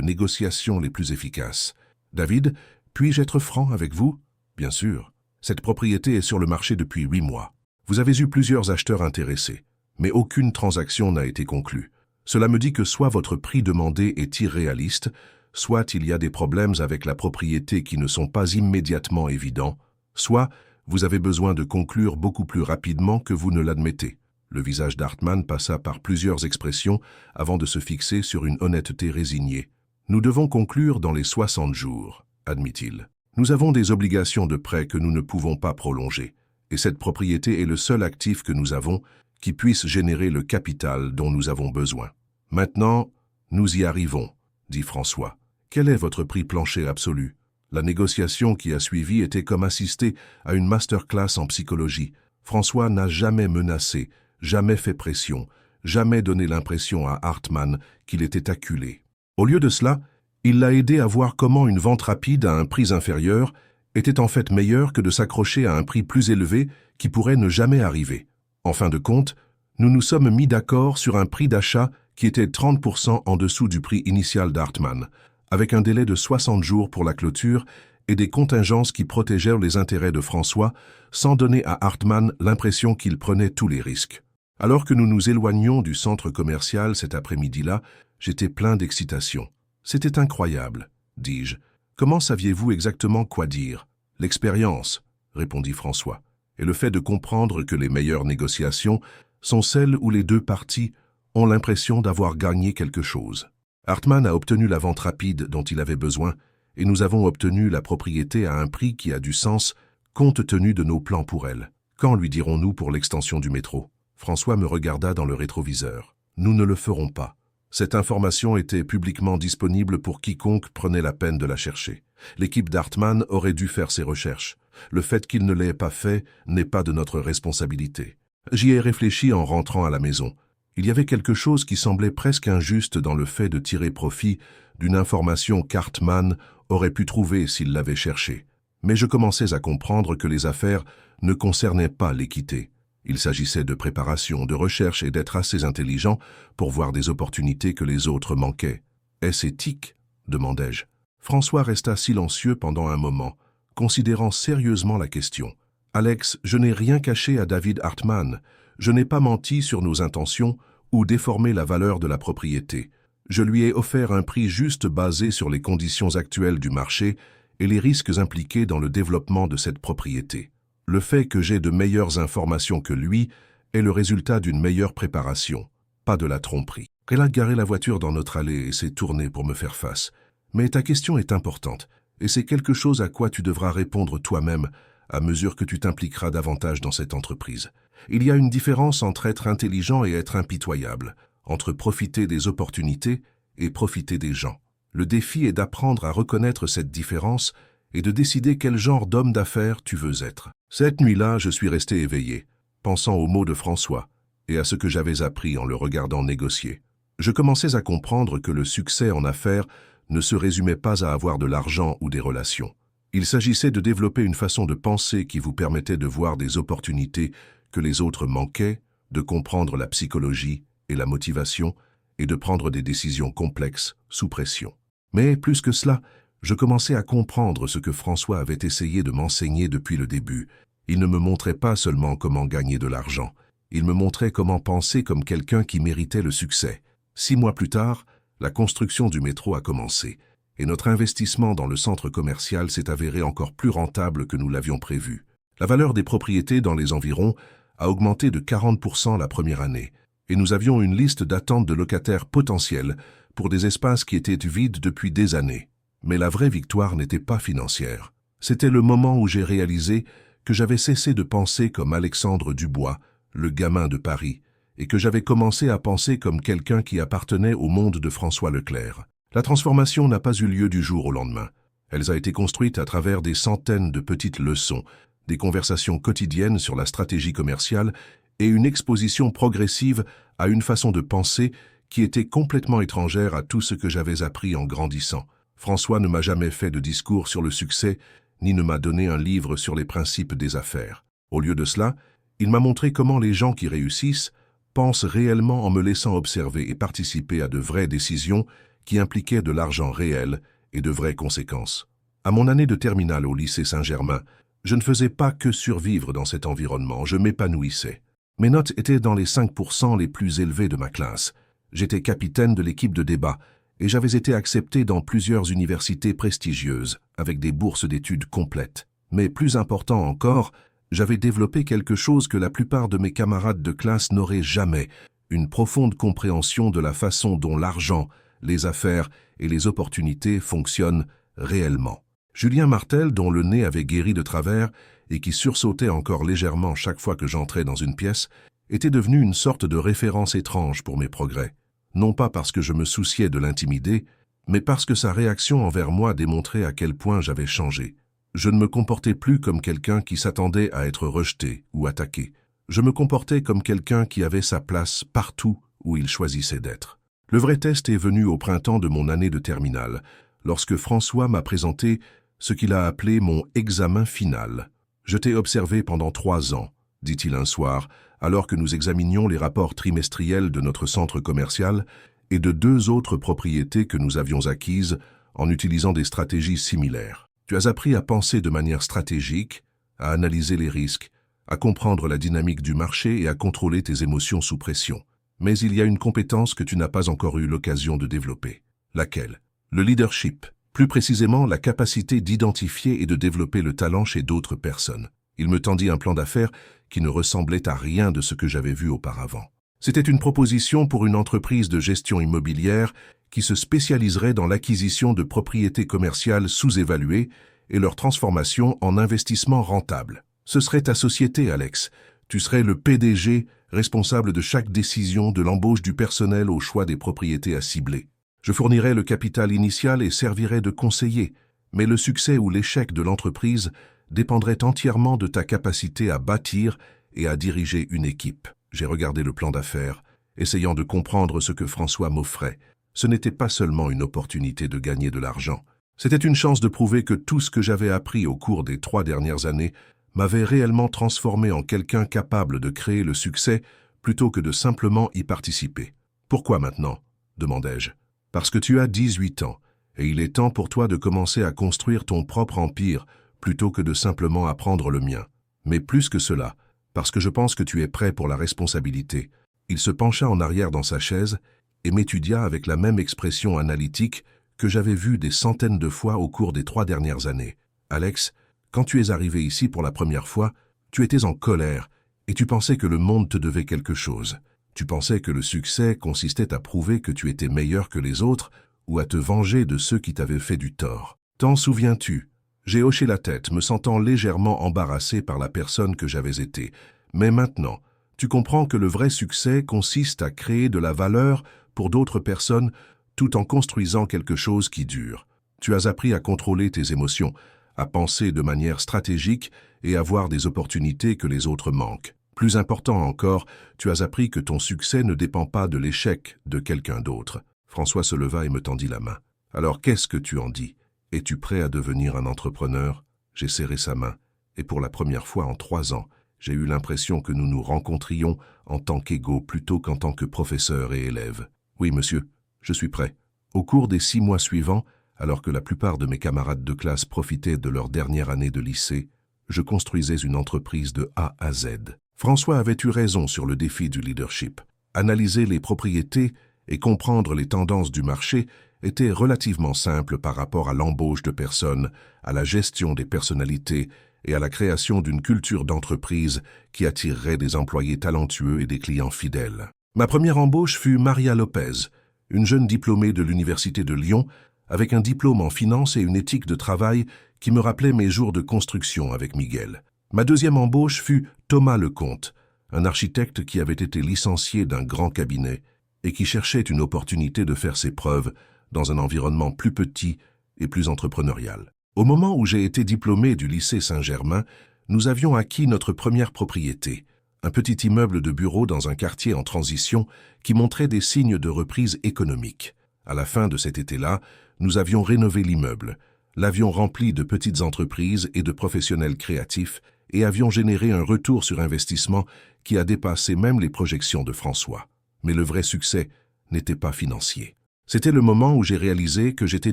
négociation les plus efficaces. « David, puis-je être franc avec vous ?»« Bien sûr. Cette propriété est sur le marché depuis 8 mois. Vous avez eu plusieurs acheteurs intéressés, mais aucune transaction n'a été conclue. Cela me dit que soit votre prix demandé est irréaliste, soit il y a des problèmes avec la propriété qui ne sont pas immédiatement évidents, soit vous avez besoin de conclure beaucoup plus rapidement que vous ne l'admettez. » Le visage d'Hartmann passa par plusieurs expressions avant de se fixer sur une honnêteté résignée. « Nous devons conclure dans les 60 jours, admit-il. Nous avons des obligations de prêt que nous ne pouvons pas prolonger, et cette propriété est le seul actif que nous avons qui puisse générer le capital dont nous avons besoin. Maintenant, nous y arrivons, dit François. Quel est votre prix plancher absolu ? La négociation qui a suivi était comme assister à une masterclass en psychologie. François n'a jamais menacé, jamais fait pression, jamais donné l'impression à Hartmann qu'il était acculé. Au lieu de cela, il l'a aidé à voir comment une vente rapide à un prix inférieur était en fait meilleur que de s'accrocher à un prix plus élevé qui pourrait ne jamais arriver. En fin de compte, nous nous sommes mis d'accord sur un prix d'achat qui était 30% en dessous du prix initial d'Hartmann, avec un délai de 60 jours pour la clôture et des contingences qui protégèrent les intérêts de François sans donner à Hartmann l'impression qu'il prenait tous les risques. Alors que nous nous éloignions du centre commercial cet après-midi-là, j'étais plein d'excitation. « C'était incroyable, dis-je. Comment saviez-vous exactement quoi dire ? L'expérience, répondit François, et le fait de comprendre que les meilleures négociations sont celles où les deux parties ont l'impression d'avoir gagné quelque chose. Hartmann a obtenu la vente rapide dont il avait besoin, et nous avons obtenu la propriété à un prix qui a du sens compte tenu de nos plans pour elle. Quand lui dirons-nous pour l'extension du métro ? François me regarda dans le rétroviseur. Nous ne le ferons pas. Cette information était publiquement disponible pour quiconque prenait la peine de la chercher. L'équipe d'Hartmann aurait dû faire ses recherches. Le fait qu'il ne l'ait pas fait n'est pas de notre responsabilité. J'y ai réfléchi en rentrant à la maison. Il y avait quelque chose qui semblait presque injuste dans le fait de tirer profit d'une information qu'Hartmann aurait pu trouver s'il l'avait cherchée. Mais je commençais à comprendre que les affaires ne concernaient pas l'équité. Il s'agissait de préparation, de recherche et d'être assez intelligent pour voir des opportunités que les autres manquaient. « Est-ce éthique ?» demandai-je. François resta silencieux pendant un moment, considérant sérieusement la question. « Alex, je n'ai rien caché à David Hartmann. Je n'ai pas menti sur nos intentions ou déformé la valeur de la propriété. Je lui ai offert un prix juste basé sur les conditions actuelles du marché et les risques impliqués dans le développement de cette propriété. Le fait que j'ai de meilleures informations que lui est le résultat d'une meilleure préparation, pas de la tromperie. » Elle a garé la voiture dans notre allée et s'est tournée pour me faire face. « Mais ta question est importante, et c'est quelque chose à quoi tu devras répondre toi-même à mesure que tu t'impliqueras davantage dans cette entreprise. Il y a une différence entre être intelligent et être impitoyable, entre profiter des opportunités et profiter des gens. Le défi est d'apprendre à reconnaître cette différence et de décider quel genre d'homme d'affaires tu veux être. » Cette nuit-là, je suis resté éveillé, pensant aux mots de François et à ce que j'avais appris en le regardant négocier. Je commençais à comprendre que le succès en affaires ne se résumait pas à avoir de l'argent ou des relations. Il s'agissait de développer une façon de penser qui vous permettait de voir des opportunités que les autres manquaient, de comprendre la psychologie et la motivation et de prendre des décisions complexes sous pression. Mais plus que cela, je commençais à comprendre ce que François avait essayé de m'enseigner depuis le début. Il ne me montrait pas seulement comment gagner de l'argent, il me montrait comment penser comme quelqu'un qui méritait le succès. 6 mois plus tard, la construction du métro a commencé, et notre investissement dans le centre commercial s'est avéré encore plus rentable que nous l'avions prévu. La valeur des propriétés dans les environs a augmenté de 40% la première année, et nous avions une liste d'attente de locataires potentiels pour des espaces qui étaient vides depuis des années. Mais la vraie victoire n'était pas financière. C'était le moment où j'ai réalisé que j'avais cessé de penser comme Alexandre Dubois, le gamin de Paris, et que j'avais commencé à penser comme quelqu'un qui appartenait au monde de François Leclerc. La transformation n'a pas eu lieu du jour au lendemain. Elle a été construite à travers des centaines de petites leçons, des conversations quotidiennes sur la stratégie commerciale et une exposition progressive à une façon de penser qui était complètement étrangère à tout ce que j'avais appris en grandissant. François ne m'a jamais fait de discours sur le succès, ni ne m'a donné un livre sur les principes des affaires. Au lieu de cela, il m'a montré comment les gens qui réussissent pensent réellement en me laissant observer et participer à de vraies décisions qui impliquaient de l'argent réel et de vraies conséquences. À mon année de terminale au lycée Saint-Germain, je ne faisais pas que survivre dans cet environnement, je m'épanouissais. Mes notes étaient dans les 5% les plus élevés de ma classe. J'étais capitaine de l'équipe de débat, et j'avais été accepté dans plusieurs universités prestigieuses, avec des bourses d'études complètes. Mais plus important encore, j'avais développé quelque chose que la plupart de mes camarades de classe n'auraient jamais, une profonde compréhension de la façon dont l'argent, les affaires et les opportunités fonctionnent réellement. Julien Martel, dont le nez avait guéri de travers et qui sursautait encore légèrement chaque fois que j'entrais dans une pièce, était devenu une sorte de référence étrange pour mes progrès. Non pas parce que je me souciais de l'intimider, mais parce que sa réaction envers moi démontrait à quel point j'avais changé. Je ne me comportais plus comme quelqu'un qui s'attendait à être rejeté ou attaqué. Je me comportais comme quelqu'un qui avait sa place partout où il choisissait d'être. Le vrai test est venu au printemps de mon année de terminale, lorsque François m'a présenté ce qu'il a appelé mon examen final. Je t'ai observé pendant 3 ans, dit-il un soir, alors que nous examinions les rapports trimestriels de notre centre commercial et de 2 autres propriétés que nous avions acquises en utilisant des stratégies similaires. Tu as appris à penser de manière stratégique, à analyser les risques, à comprendre la dynamique du marché et à contrôler tes émotions sous pression. Mais il y a une compétence que tu n'as pas encore eu l'occasion de développer. Laquelle? Le leadership. Plus précisément, la capacité d'identifier et de développer le talent chez d'autres personnes. Il me tendit un plan d'affaires qui ne ressemblait à rien de ce que j'avais vu auparavant. C'était une proposition pour une entreprise de gestion immobilière qui se spécialiserait dans l'acquisition de propriétés commerciales sous-évaluées et leur transformation en investissement rentable. Ce serait ta société, Alex. Tu serais le PDG, responsable de chaque décision, de l'embauche du personnel au choix des propriétés à cibler. Je fournirais le capital initial et servirais de conseiller, mais le succès ou l'échec de l'entreprise dépendrait entièrement de ta capacité à bâtir et à diriger une équipe. J'ai regardé le plan d'affaires, essayant de comprendre ce que François m'offrait. Ce n'était pas seulement une opportunité de gagner de l'argent. C'était une chance de prouver que tout ce que j'avais appris au cours des 3 dernières années m'avait réellement transformé en quelqu'un capable de créer le succès plutôt que de simplement y participer. « Pourquoi maintenant ?» demandai-je. « Parce que tu as 18 ans, et il est temps pour toi de commencer à construire ton propre empire plutôt que de simplement apprendre le mien. Mais plus que cela, parce que je pense que tu es prêt pour la responsabilité. » Il se pencha en arrière dans sa chaise et m'étudia avec la même expression analytique que j'avais vue des centaines de fois au cours des 3 dernières années. « Alex, quand tu es arrivé ici pour la première fois, tu étais en colère et tu pensais que le monde te devait quelque chose. Tu pensais que le succès consistait à prouver que tu étais meilleur que les autres ou à te venger de ceux qui t'avaient fait du tort. T'en souviens-tu? » J'ai hoché la tête, me sentant légèrement embarrassé par la personne que j'avais été. Mais maintenant, tu comprends que le vrai succès consiste à créer de la valeur pour d'autres personnes tout en construisant quelque chose qui dure. Tu as appris à contrôler tes émotions, à penser de manière stratégique et à voir des opportunités que les autres manquent. Plus important encore, tu as appris que ton succès ne dépend pas de l'échec de quelqu'un d'autre. François se leva et me tendit la main. Alors qu'est-ce que tu en dis? Es-tu prêt à devenir un entrepreneur? J'ai serré sa main, et pour la première fois en 3 ans, j'ai eu l'impression que nous nous rencontrions en tant qu'égaux plutôt qu'en tant que professeur et élève. Oui, monsieur, je suis prêt. Au cours des 6 mois suivants, alors que la plupart de mes camarades de classe profitaient de leur dernière année de lycée, je construisais une entreprise de A à Z. François avait eu raison sur le défi du leadership. Analyser les propriétés et comprendre les tendances du marché était relativement simple par rapport à l'embauche de personnes, à la gestion des personnalités et à la création d'une culture d'entreprise qui attirerait des employés talentueux et des clients fidèles. Ma première embauche fut Maria Lopez, une jeune diplômée de l'Université de Lyon, avec un diplôme en finance et une éthique de travail qui me rappelait mes jours de construction avec Miguel. Ma deuxième embauche fut Thomas Lecomte, un architecte qui avait été licencié d'un grand cabinet et qui cherchait une opportunité de faire ses preuves dans un environnement plus petit et plus entrepreneurial. Au moment où j'ai été diplômé du lycée Saint-Germain, nous avions acquis notre première propriété, un petit immeuble de bureau dans un quartier en transition qui montrait des signes de reprise économique. À la fin de cet été-là, nous avions rénové l'immeuble, l'avions rempli de petites entreprises et de professionnels créatifs et avions généré un retour sur investissement qui a dépassé même les projections de François. Mais le vrai succès n'était pas financier. C'était le moment où j'ai réalisé que j'étais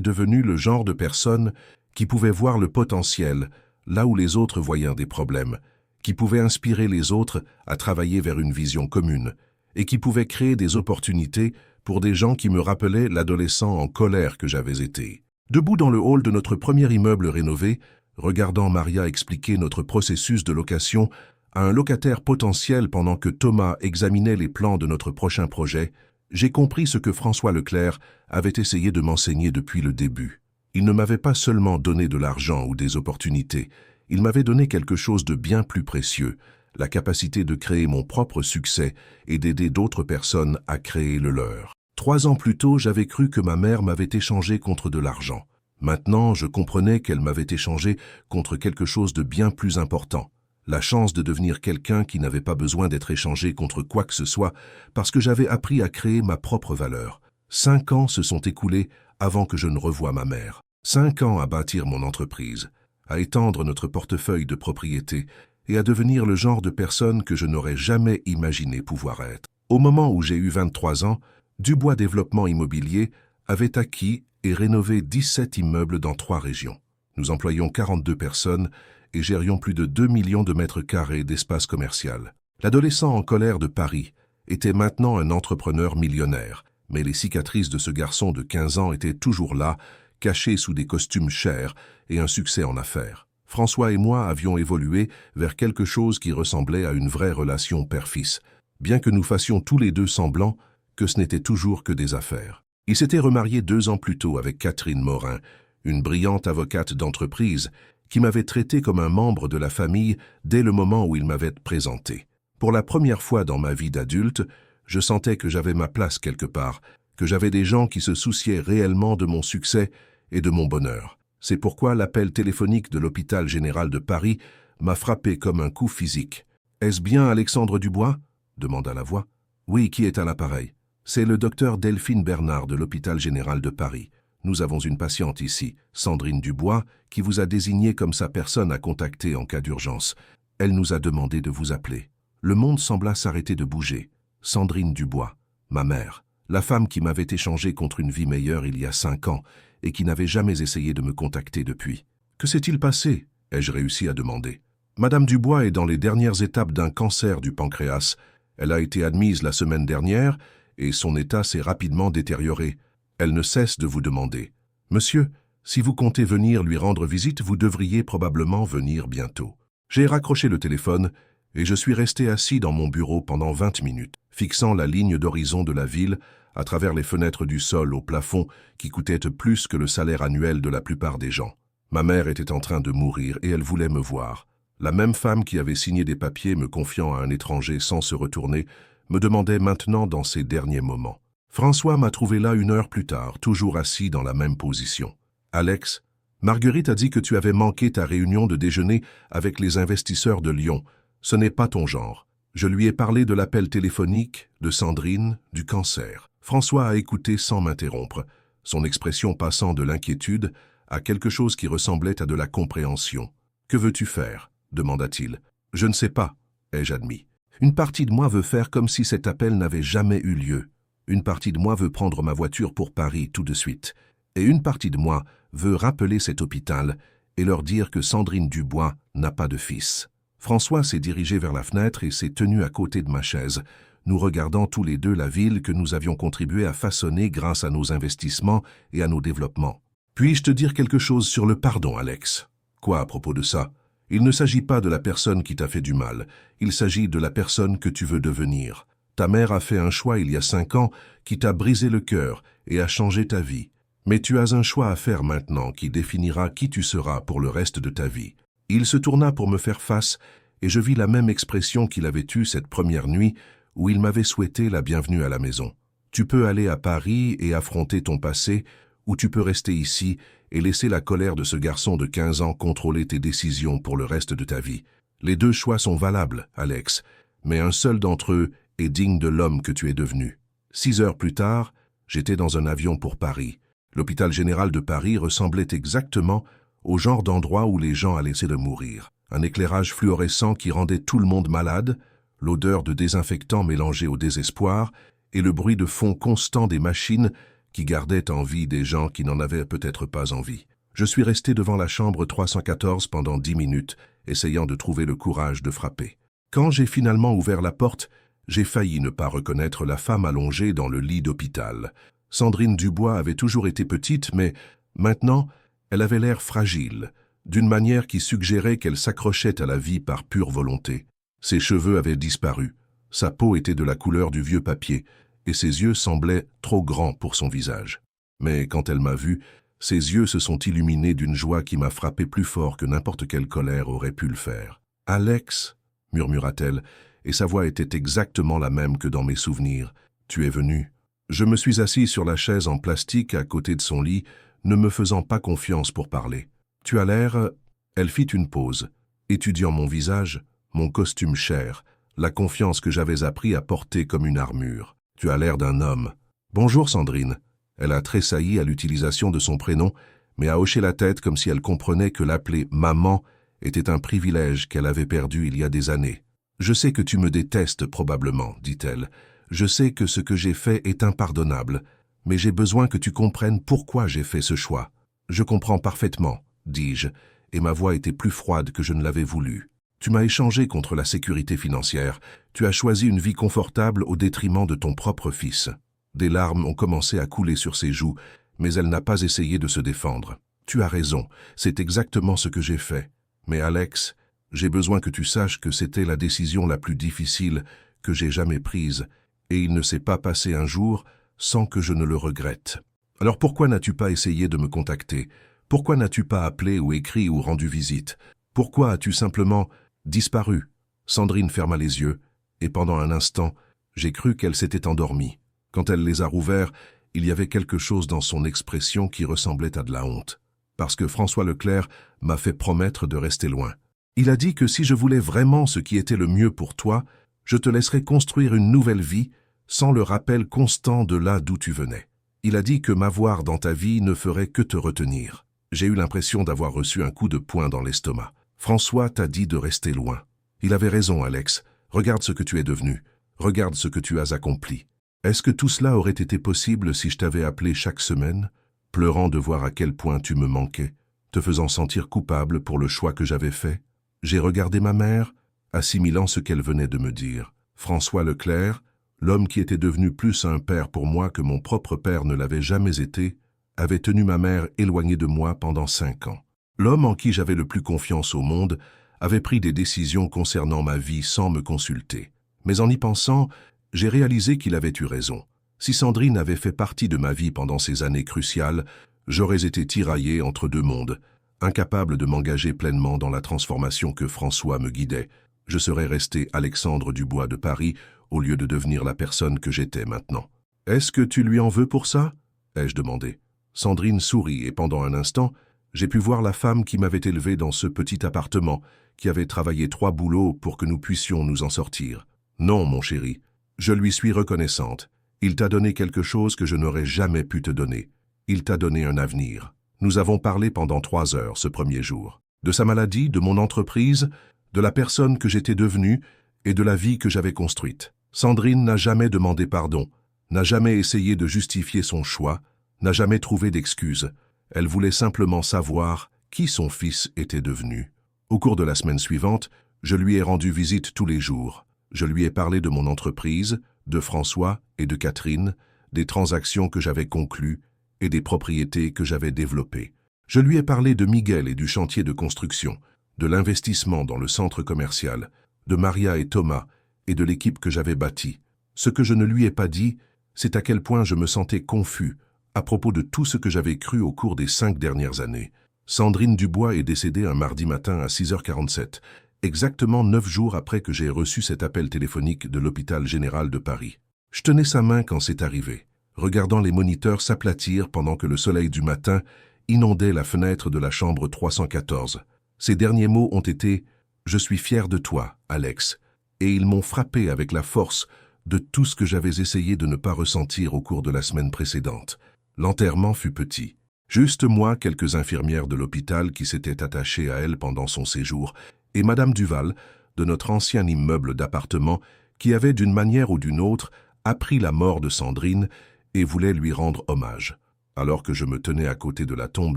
devenu le genre de personne qui pouvait voir le potentiel là où les autres voyaient des problèmes, qui pouvait inspirer les autres à travailler vers une vision commune et qui pouvait créer des opportunités pour des gens qui me rappelaient l'adolescent en colère que j'avais été. Debout dans le hall de notre premier immeuble rénové, regardant Maria expliquer notre processus de location à un locataire potentiel pendant que Thomas examinait les plans de notre prochain projet, j'ai compris ce que François Leclerc avait essayé de m'enseigner depuis le début. Il ne m'avait pas seulement donné de l'argent ou des opportunités, il m'avait donné quelque chose de bien plus précieux, la capacité de créer mon propre succès et d'aider d'autres personnes à créer le leur. 3 ans plus tôt, j'avais cru que ma mère m'avait échangé contre de l'argent. Maintenant, je comprenais qu'elle m'avait échangé contre quelque chose de bien plus important, la chance de devenir quelqu'un qui n'avait pas besoin d'être échangé contre quoi que ce soit parce que j'avais appris à créer ma propre valeur. 5 ans se sont écoulés avant que je ne revoie ma mère. 5 ans à bâtir mon entreprise, à étendre notre portefeuille de propriété et à devenir le genre de personne que je n'aurais jamais imaginé pouvoir être. Au moment où j'ai eu 23 ans, Dubois Développement Immobilier avait acquis et rénové 17 immeubles dans 3 régions. Nous employions 42 personnes et gérions plus de 2 millions de mètres carrés d'espace commercial. L'adolescent en colère de Paris était maintenant un entrepreneur millionnaire, mais les cicatrices de ce garçon de 15 ans étaient toujours là, cachées sous des costumes chers et un succès en affaires. François et moi avions évolué vers quelque chose qui ressemblait à une vraie relation père-fils, bien que nous fassions tous les deux semblant que ce n'était toujours que des affaires. Il s'était remarié 2 ans plus tôt avec Catherine Morin, une brillante avocate d'entreprise qui m'avait traité comme un membre de la famille dès le moment où il m'avait présenté. Pour la première fois dans ma vie d'adulte, je sentais que j'avais ma place quelque part, que j'avais des gens qui se souciaient réellement de mon succès et de mon bonheur. C'est pourquoi l'appel téléphonique de l'hôpital général de Paris m'a frappé comme un coup physique. « Est-ce bien Alexandre Dubois ?» demanda la voix. « Oui, qui est à l'appareil ? C'est le docteur Delphine Bernard de l'hôpital général de Paris. Nous avons une patiente ici, Sandrine Dubois, qui vous a désigné comme sa personne à contacter en cas d'urgence. Elle nous a demandé de vous appeler. » Le monde sembla s'arrêter de bouger. Sandrine Dubois, ma mère, la femme qui m'avait échangé contre une vie meilleure il y a 5 ans et qui n'avait jamais essayé de me contacter depuis. « Que s'est-il passé ?» ai-je réussi à demander. « Madame Dubois est dans les dernières étapes d'un cancer du pancréas. Elle a été admise la semaine dernière et son état s'est rapidement détérioré. Elle ne cesse de vous demander. Monsieur, si vous comptez venir lui rendre visite, vous devriez probablement venir bientôt. » J'ai raccroché le téléphone et je suis resté assis dans mon bureau pendant 20 minutes, fixant la ligne d'horizon de la ville à travers les fenêtres du sol au plafond qui coûtaient plus que le salaire annuel de la plupart des gens. Ma mère était en train de mourir et elle voulait me voir. La même femme qui avait signé des papiers me confiant à un étranger sans se retourner me demandait maintenant dans ces derniers moments. François m'a trouvé là 1 heure plus tard, toujours assis dans la même position. « Alex, Marguerite a dit que tu avais manqué ta réunion de déjeuner avec les investisseurs de Lyon. Ce n'est pas ton genre. Je lui ai parlé de l'appel téléphonique, de Sandrine, du cancer. » François a écouté sans m'interrompre, son expression passant de l'inquiétude à quelque chose qui ressemblait à de la compréhension. « Que veux-tu faire ?» demanda-t-il. « Je ne sais pas, ai-je admis. Une partie de moi veut faire comme si cet appel n'avait jamais eu lieu. Une partie de moi veut prendre ma voiture pour Paris tout de suite. Et une partie de moi veut rappeler cet hôpital et leur dire que Sandrine Dubois n'a pas de fils. » François s'est dirigé vers la fenêtre et s'est tenu à côté de ma chaise, nous regardant tous les deux la ville que nous avions contribué à façonner grâce à nos investissements et à nos développements. « Puis-je te dire quelque chose sur le pardon, Alex ?»« Quoi à propos de ça ? Il ne s'agit pas de la personne qui t'a fait du mal, il s'agit de la personne que tu veux devenir. Ta mère a fait un choix il y a 5 ans qui t'a brisé le cœur et a changé ta vie. Mais tu as un choix à faire maintenant qui définira qui tu seras pour le reste de ta vie. » Il se tourna pour me faire face et je vis la même expression qu'il avait eue cette première nuit où il m'avait souhaité la bienvenue à la maison. Tu peux aller à Paris et affronter ton passé, ou tu peux rester ici et laisser la colère de ce garçon de 15 ans contrôler tes décisions pour le reste de ta vie. Les 2 choix sont valables, Alex, mais un seul d'entre eux est digne de l'homme que tu es devenu. 6 heures plus tard, j'étais dans un avion pour Paris. L'hôpital général de Paris ressemblait exactement au genre d'endroit où les gens allaient de mourir. Un éclairage fluorescent qui rendait tout le monde malade, l'odeur de désinfectant mélangée au désespoir et le bruit de fond constant des machines qui gardaient en vie des gens qui n'en avaient peut-être pas envie. Je suis resté devant la chambre 314 pendant 10 minutes, essayant de trouver le courage de frapper. Quand j'ai finalement ouvert la porte, j'ai failli ne pas reconnaître la femme allongée dans le lit d'hôpital. Sandrine Dubois avait toujours été petite, mais maintenant, elle avait l'air fragile, d'une manière qui suggérait qu'elle s'accrochait à la vie par pure volonté. Ses cheveux avaient disparu, sa peau était de la couleur du vieux papier, et ses yeux semblaient trop grands pour son visage. Mais quand elle m'a vu, ses yeux se sont illuminés d'une joie qui m'a frappé plus fort que n'importe quelle colère aurait pu le faire. « Alex » murmura-t-elle, et sa voix était exactement la même que dans mes souvenirs. « Tu es venu. » Je me suis assis sur la chaise en plastique à côté de son lit, ne me faisant pas confiance pour parler. « Tu as l'air... » Elle fit une pause, étudiant mon visage, mon costume cher, la confiance que j'avais appris à porter comme une armure. « Tu as l'air d'un homme. »« Bonjour Sandrine. » Elle a tressailli à l'utilisation de son prénom, mais a hoché la tête comme si elle comprenait que l'appeler « maman » était un privilège qu'elle avait perdu il y a des années. « Je sais que tu me détestes probablement, dit-elle. Je sais que ce que j'ai fait est impardonnable, mais j'ai besoin que tu comprennes pourquoi j'ai fait ce choix. Je comprends parfaitement, dis-je, et ma voix était plus froide que je ne l'avais voulu. Tu m'as échangé contre la sécurité financière. Tu as choisi une vie confortable au détriment de ton propre fils. » Des larmes ont commencé à couler sur ses joues, mais elle n'a pas essayé de se défendre. « Tu as raison, c'est exactement ce que j'ai fait. Mais Alex, j'ai besoin que tu saches que c'était la décision la plus difficile que j'ai jamais prise, et il ne s'est pas passé un jour sans que je ne le regrette. Alors pourquoi n'as-tu pas essayé de me contacter? Pourquoi n'as-tu pas appelé ou écrit ou rendu visite? Pourquoi as-tu simplement disparu ?» Sandrine ferma les yeux, et pendant un instant, j'ai cru qu'elle s'était endormie. Quand elle les a rouverts, il y avait quelque chose dans son expression qui ressemblait à de la honte. Parce que François Leclerc m'a fait promettre de rester loin. Il a dit que si je voulais vraiment ce qui était le mieux pour toi, je te laisserais construire une nouvelle vie sans le rappel constant de là d'où tu venais. Il a dit que m'avoir dans ta vie ne ferait que te retenir. J'ai eu l'impression d'avoir reçu un coup de poing dans l'estomac. François t'a dit de rester loin. Il avait raison, Alex. Regarde ce que tu es devenu. Regarde ce que tu as accompli. Est-ce que tout cela aurait été possible si je t'avais appelé chaque semaine, pleurant de voir à quel point tu me manquais, te faisant sentir coupable pour le choix que j'avais fait? J'ai regardé ma mère, assimilant ce qu'elle venait de me dire. François Leclerc, l'homme qui était devenu plus un père pour moi que mon propre père ne l'avait jamais été, avait tenu ma mère éloignée de moi pendant 5 ans. L'homme en qui j'avais le plus confiance au monde avait pris des décisions concernant ma vie sans me consulter. Mais en y pensant, j'ai réalisé qu'il avait eu raison. Si Sandrine avait fait partie de ma vie pendant ces années cruciales, j'aurais été tiraillé entre deux mondes, incapable de m'engager pleinement dans la transformation que François me guidait. Je serais resté Alexandre Dubois de Paris au lieu de devenir la personne que j'étais maintenant. « Est-ce que tu lui en veux pour ça ?» ai-je demandé. Sandrine sourit et pendant un instant, j'ai pu voir la femme qui m'avait élevé dans ce petit appartement, qui avait travaillé 3 boulots pour que nous puissions nous en sortir. « Non, mon chéri, je lui suis reconnaissante. Il t'a donné quelque chose que je n'aurais jamais pu te donner. Il t'a donné un avenir. » Nous avons parlé pendant 3 heures ce premier jour. De sa maladie, de mon entreprise, de la personne que j'étais devenue et de la vie que j'avais construite. Sandrine n'a jamais demandé pardon, n'a jamais essayé de justifier son choix, n'a jamais trouvé d'excuses. Elle voulait simplement savoir qui son fils était devenu. Au cours de la semaine suivante, je lui ai rendu visite tous les jours. Je lui ai parlé de mon entreprise, de François et de Catherine, des transactions que j'avais conclues et des propriétés que j'avais développées. Je lui ai parlé de Miguel et du chantier de construction, de l'investissement dans le centre commercial, de Maria et Thomas et de l'équipe que j'avais bâtie. Ce que je ne lui ai pas dit, c'est à quel point je me sentais confus à propos de tout ce que j'avais cru au cours des 5 dernières années. Sandrine Dubois est décédée un mardi matin à 6h47, exactement 9 jours après que j'ai reçu cet appel téléphonique de l'hôpital général de Paris. Je tenais sa main quand c'est arrivé, regardant les moniteurs s'aplatir pendant que le soleil du matin inondait la fenêtre de la chambre 314. Ces derniers mots ont été « Je suis fier de toi, Alex », et ils m'ont frappé avec la force de tout ce que j'avais essayé de ne pas ressentir au cours de la semaine précédente. L'enterrement fut petit. Juste moi, quelques infirmières de l'hôpital qui s'étaient attachées à elle pendant son séjour, et Madame Duval, de notre ancien immeuble d'appartement, qui avait d'une manière ou d'une autre appris la mort de Sandrine et voulait lui rendre hommage. Alors que je me tenais à côté de la tombe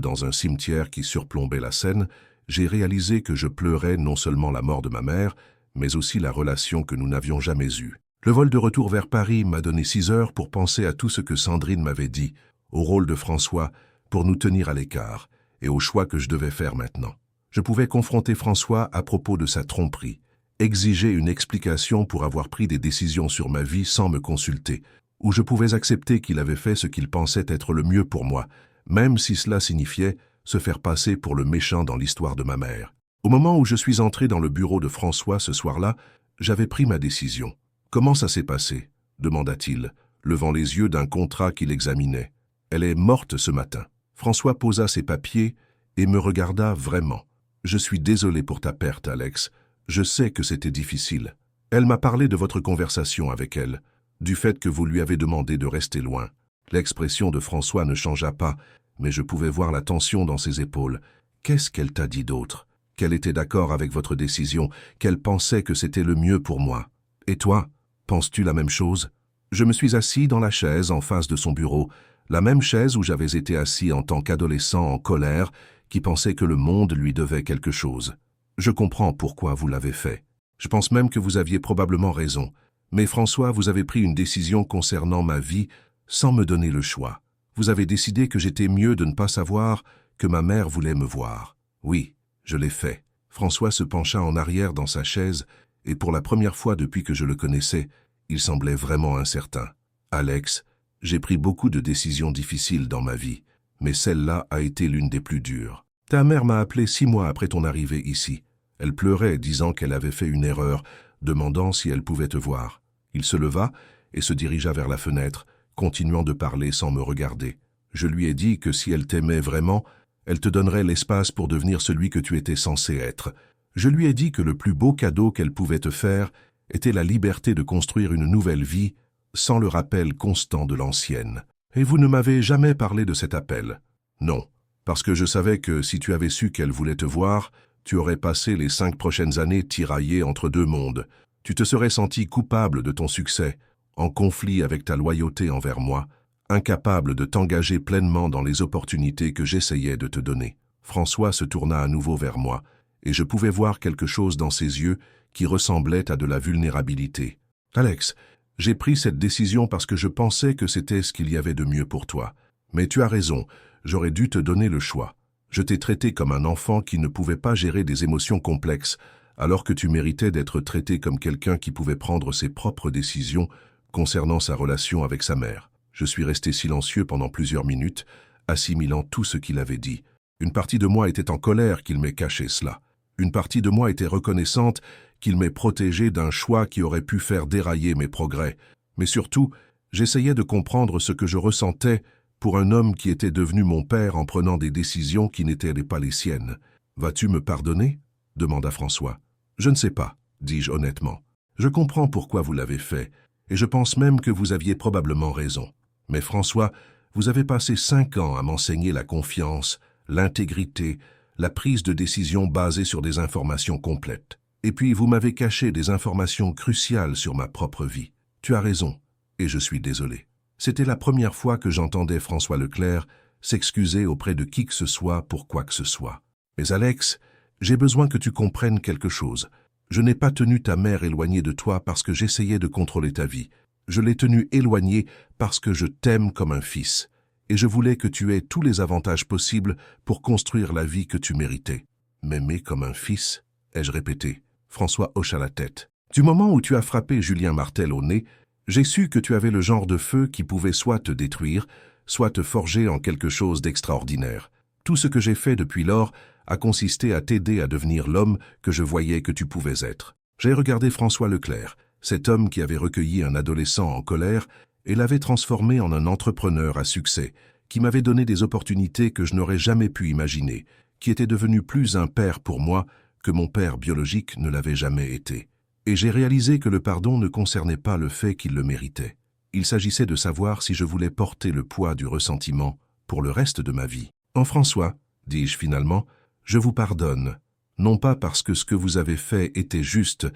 dans un cimetière qui surplombait la Seine, j'ai réalisé que je pleurais non seulement la mort de ma mère, mais aussi la relation que nous n'avions jamais eue. Le vol de retour vers Paris m'a donné 6 heures pour penser à tout ce que Sandrine m'avait dit, au rôle de François pour nous tenir à l'écart, et au choix que je devais faire maintenant. Je pouvais confronter François à propos de sa tromperie, exiger une explication pour avoir pris des décisions sur ma vie sans me consulter, ou je pouvais accepter qu'il avait fait ce qu'il pensait être le mieux pour moi, même si cela signifiait se faire passer pour le méchant dans l'histoire de ma mère. Au moment où je suis entré dans le bureau de François ce soir-là, j'avais pris ma décision. « Comment ça s'est passé ?» demanda-t-il, levant les yeux d'un contrat qu'il examinait. « Elle est morte ce matin. » François posa ses papiers et me regarda vraiment. « Je suis désolé pour ta perte, Alex. Je sais que c'était difficile. Elle m'a parlé de votre conversation avec elle, du fait que vous lui avez demandé de rester loin. » L'expression de François ne changea pas, mais je pouvais voir la tension dans ses épaules. Qu'est-ce qu'elle t'a dit d'autre? Qu'elle était d'accord avec votre décision, qu'elle pensait que c'était le mieux pour moi. Et toi, penses-tu la même chose? Je me suis assis dans la chaise en face de son bureau, la même chaise où j'avais été assis en tant qu'adolescent en colère, qui pensait que le monde lui devait quelque chose. Je comprends pourquoi vous l'avez fait. Je pense même que vous aviez probablement raison. Mais François, vous avez pris une décision concernant ma vie sans me donner le choix. Vous avez décidé que j'étais mieux de ne pas savoir que ma mère voulait me voir. Oui, je l'ai fait. François se pencha en arrière dans sa chaise et pour la première fois depuis que je le connaissais, il semblait vraiment incertain. Alex, j'ai pris beaucoup de décisions difficiles dans ma vie, mais celle-là a été l'une des plus dures. Ta mère m'a appelé 6 mois après ton arrivée ici. Elle pleurait, disant qu'elle avait fait une erreur, demandant si elle pouvait te voir. Il se leva et se dirigea vers la fenêtre, continuant de parler sans me regarder. Je lui ai dit que si elle t'aimait vraiment, elle te donnerait l'espace pour devenir celui que tu étais censé être. Je lui ai dit que le plus beau cadeau qu'elle pouvait te faire était la liberté de construire une nouvelle vie sans le rappel constant de l'ancienne. Et vous ne m'avez jamais parlé de cet appel. Non, parce que je savais que si tu avais su qu'elle voulait te voir, tu aurais passé les 5 prochaines années tiraillé entre deux mondes. Tu te serais senti coupable de ton succès, en conflit avec ta loyauté envers moi, incapable de t'engager pleinement dans les opportunités que j'essayais de te donner. François se tourna à nouveau vers moi, et je pouvais voir quelque chose dans ses yeux qui ressemblait à de la vulnérabilité. « Alex, j'ai pris cette décision parce que je pensais que c'était ce qu'il y avait de mieux pour toi. Mais tu as raison, j'aurais dû te donner le choix. Je t'ai traité comme un enfant qui ne pouvait pas gérer des émotions complexes, alors que tu méritais d'être traité comme quelqu'un qui pouvait prendre ses propres décisions concernant sa relation avec sa mère. » Je suis resté silencieux pendant plusieurs minutes, assimilant tout ce qu'il avait dit. Une partie de moi était en colère qu'il m'ait caché cela. Une partie de moi était reconnaissante qu'il m'ait protégé d'un choix qui aurait pu faire dérailler mes progrès. Mais surtout, j'essayais de comprendre ce que je ressentais pour un homme qui était devenu mon père en prenant des décisions qui n'étaient pas les siennes. « Vas-tu me pardonner ?» demanda François. « Je ne sais pas, » dis-je honnêtement. « Je comprends pourquoi vous l'avez fait, et je pense même que vous aviez probablement raison. Mais François, vous avez passé 5 ans à m'enseigner la confiance, l'intégrité, la prise de décision basée sur des informations complètes. Et puis vous m'avez caché des informations cruciales sur ma propre vie. Tu as raison, et je suis désolé. » C'était la première fois que j'entendais François Leclerc s'excuser auprès de qui que ce soit pour quoi que ce soit. « Mais Alex, j'ai besoin que tu comprennes quelque chose. Je n'ai pas tenu ta mère éloignée de toi parce que j'essayais de contrôler ta vie. Je l'ai tenue éloignée parce que je t'aime comme un fils, et je voulais que tu aies tous les avantages possibles pour construire la vie que tu méritais. »« M'aimer comme un fils ?» ai-je répété. François hocha la tête. « Du moment où tu as frappé Julien Martel au nez, j'ai su que tu avais le genre de feu qui pouvait soit te détruire, soit te forger en quelque chose d'extraordinaire. Tout ce que j'ai fait depuis lors a consisté à t'aider à devenir l'homme que je voyais que tu pouvais être. » J'ai regardé François Leclerc, cet homme qui avait recueilli un adolescent en colère et l'avait transformé en un entrepreneur à succès, qui m'avait donné des opportunités que je n'aurais jamais pu imaginer, qui était devenu plus un père pour moi que mon père biologique ne l'avait jamais été. Et j'ai réalisé que le pardon ne concernait pas le fait qu'il le méritait. Il s'agissait de savoir si je voulais porter le poids du ressentiment pour le reste de ma vie. « En François, dis-je finalement, je vous pardonne, non pas parce que ce que vous avez fait était juste,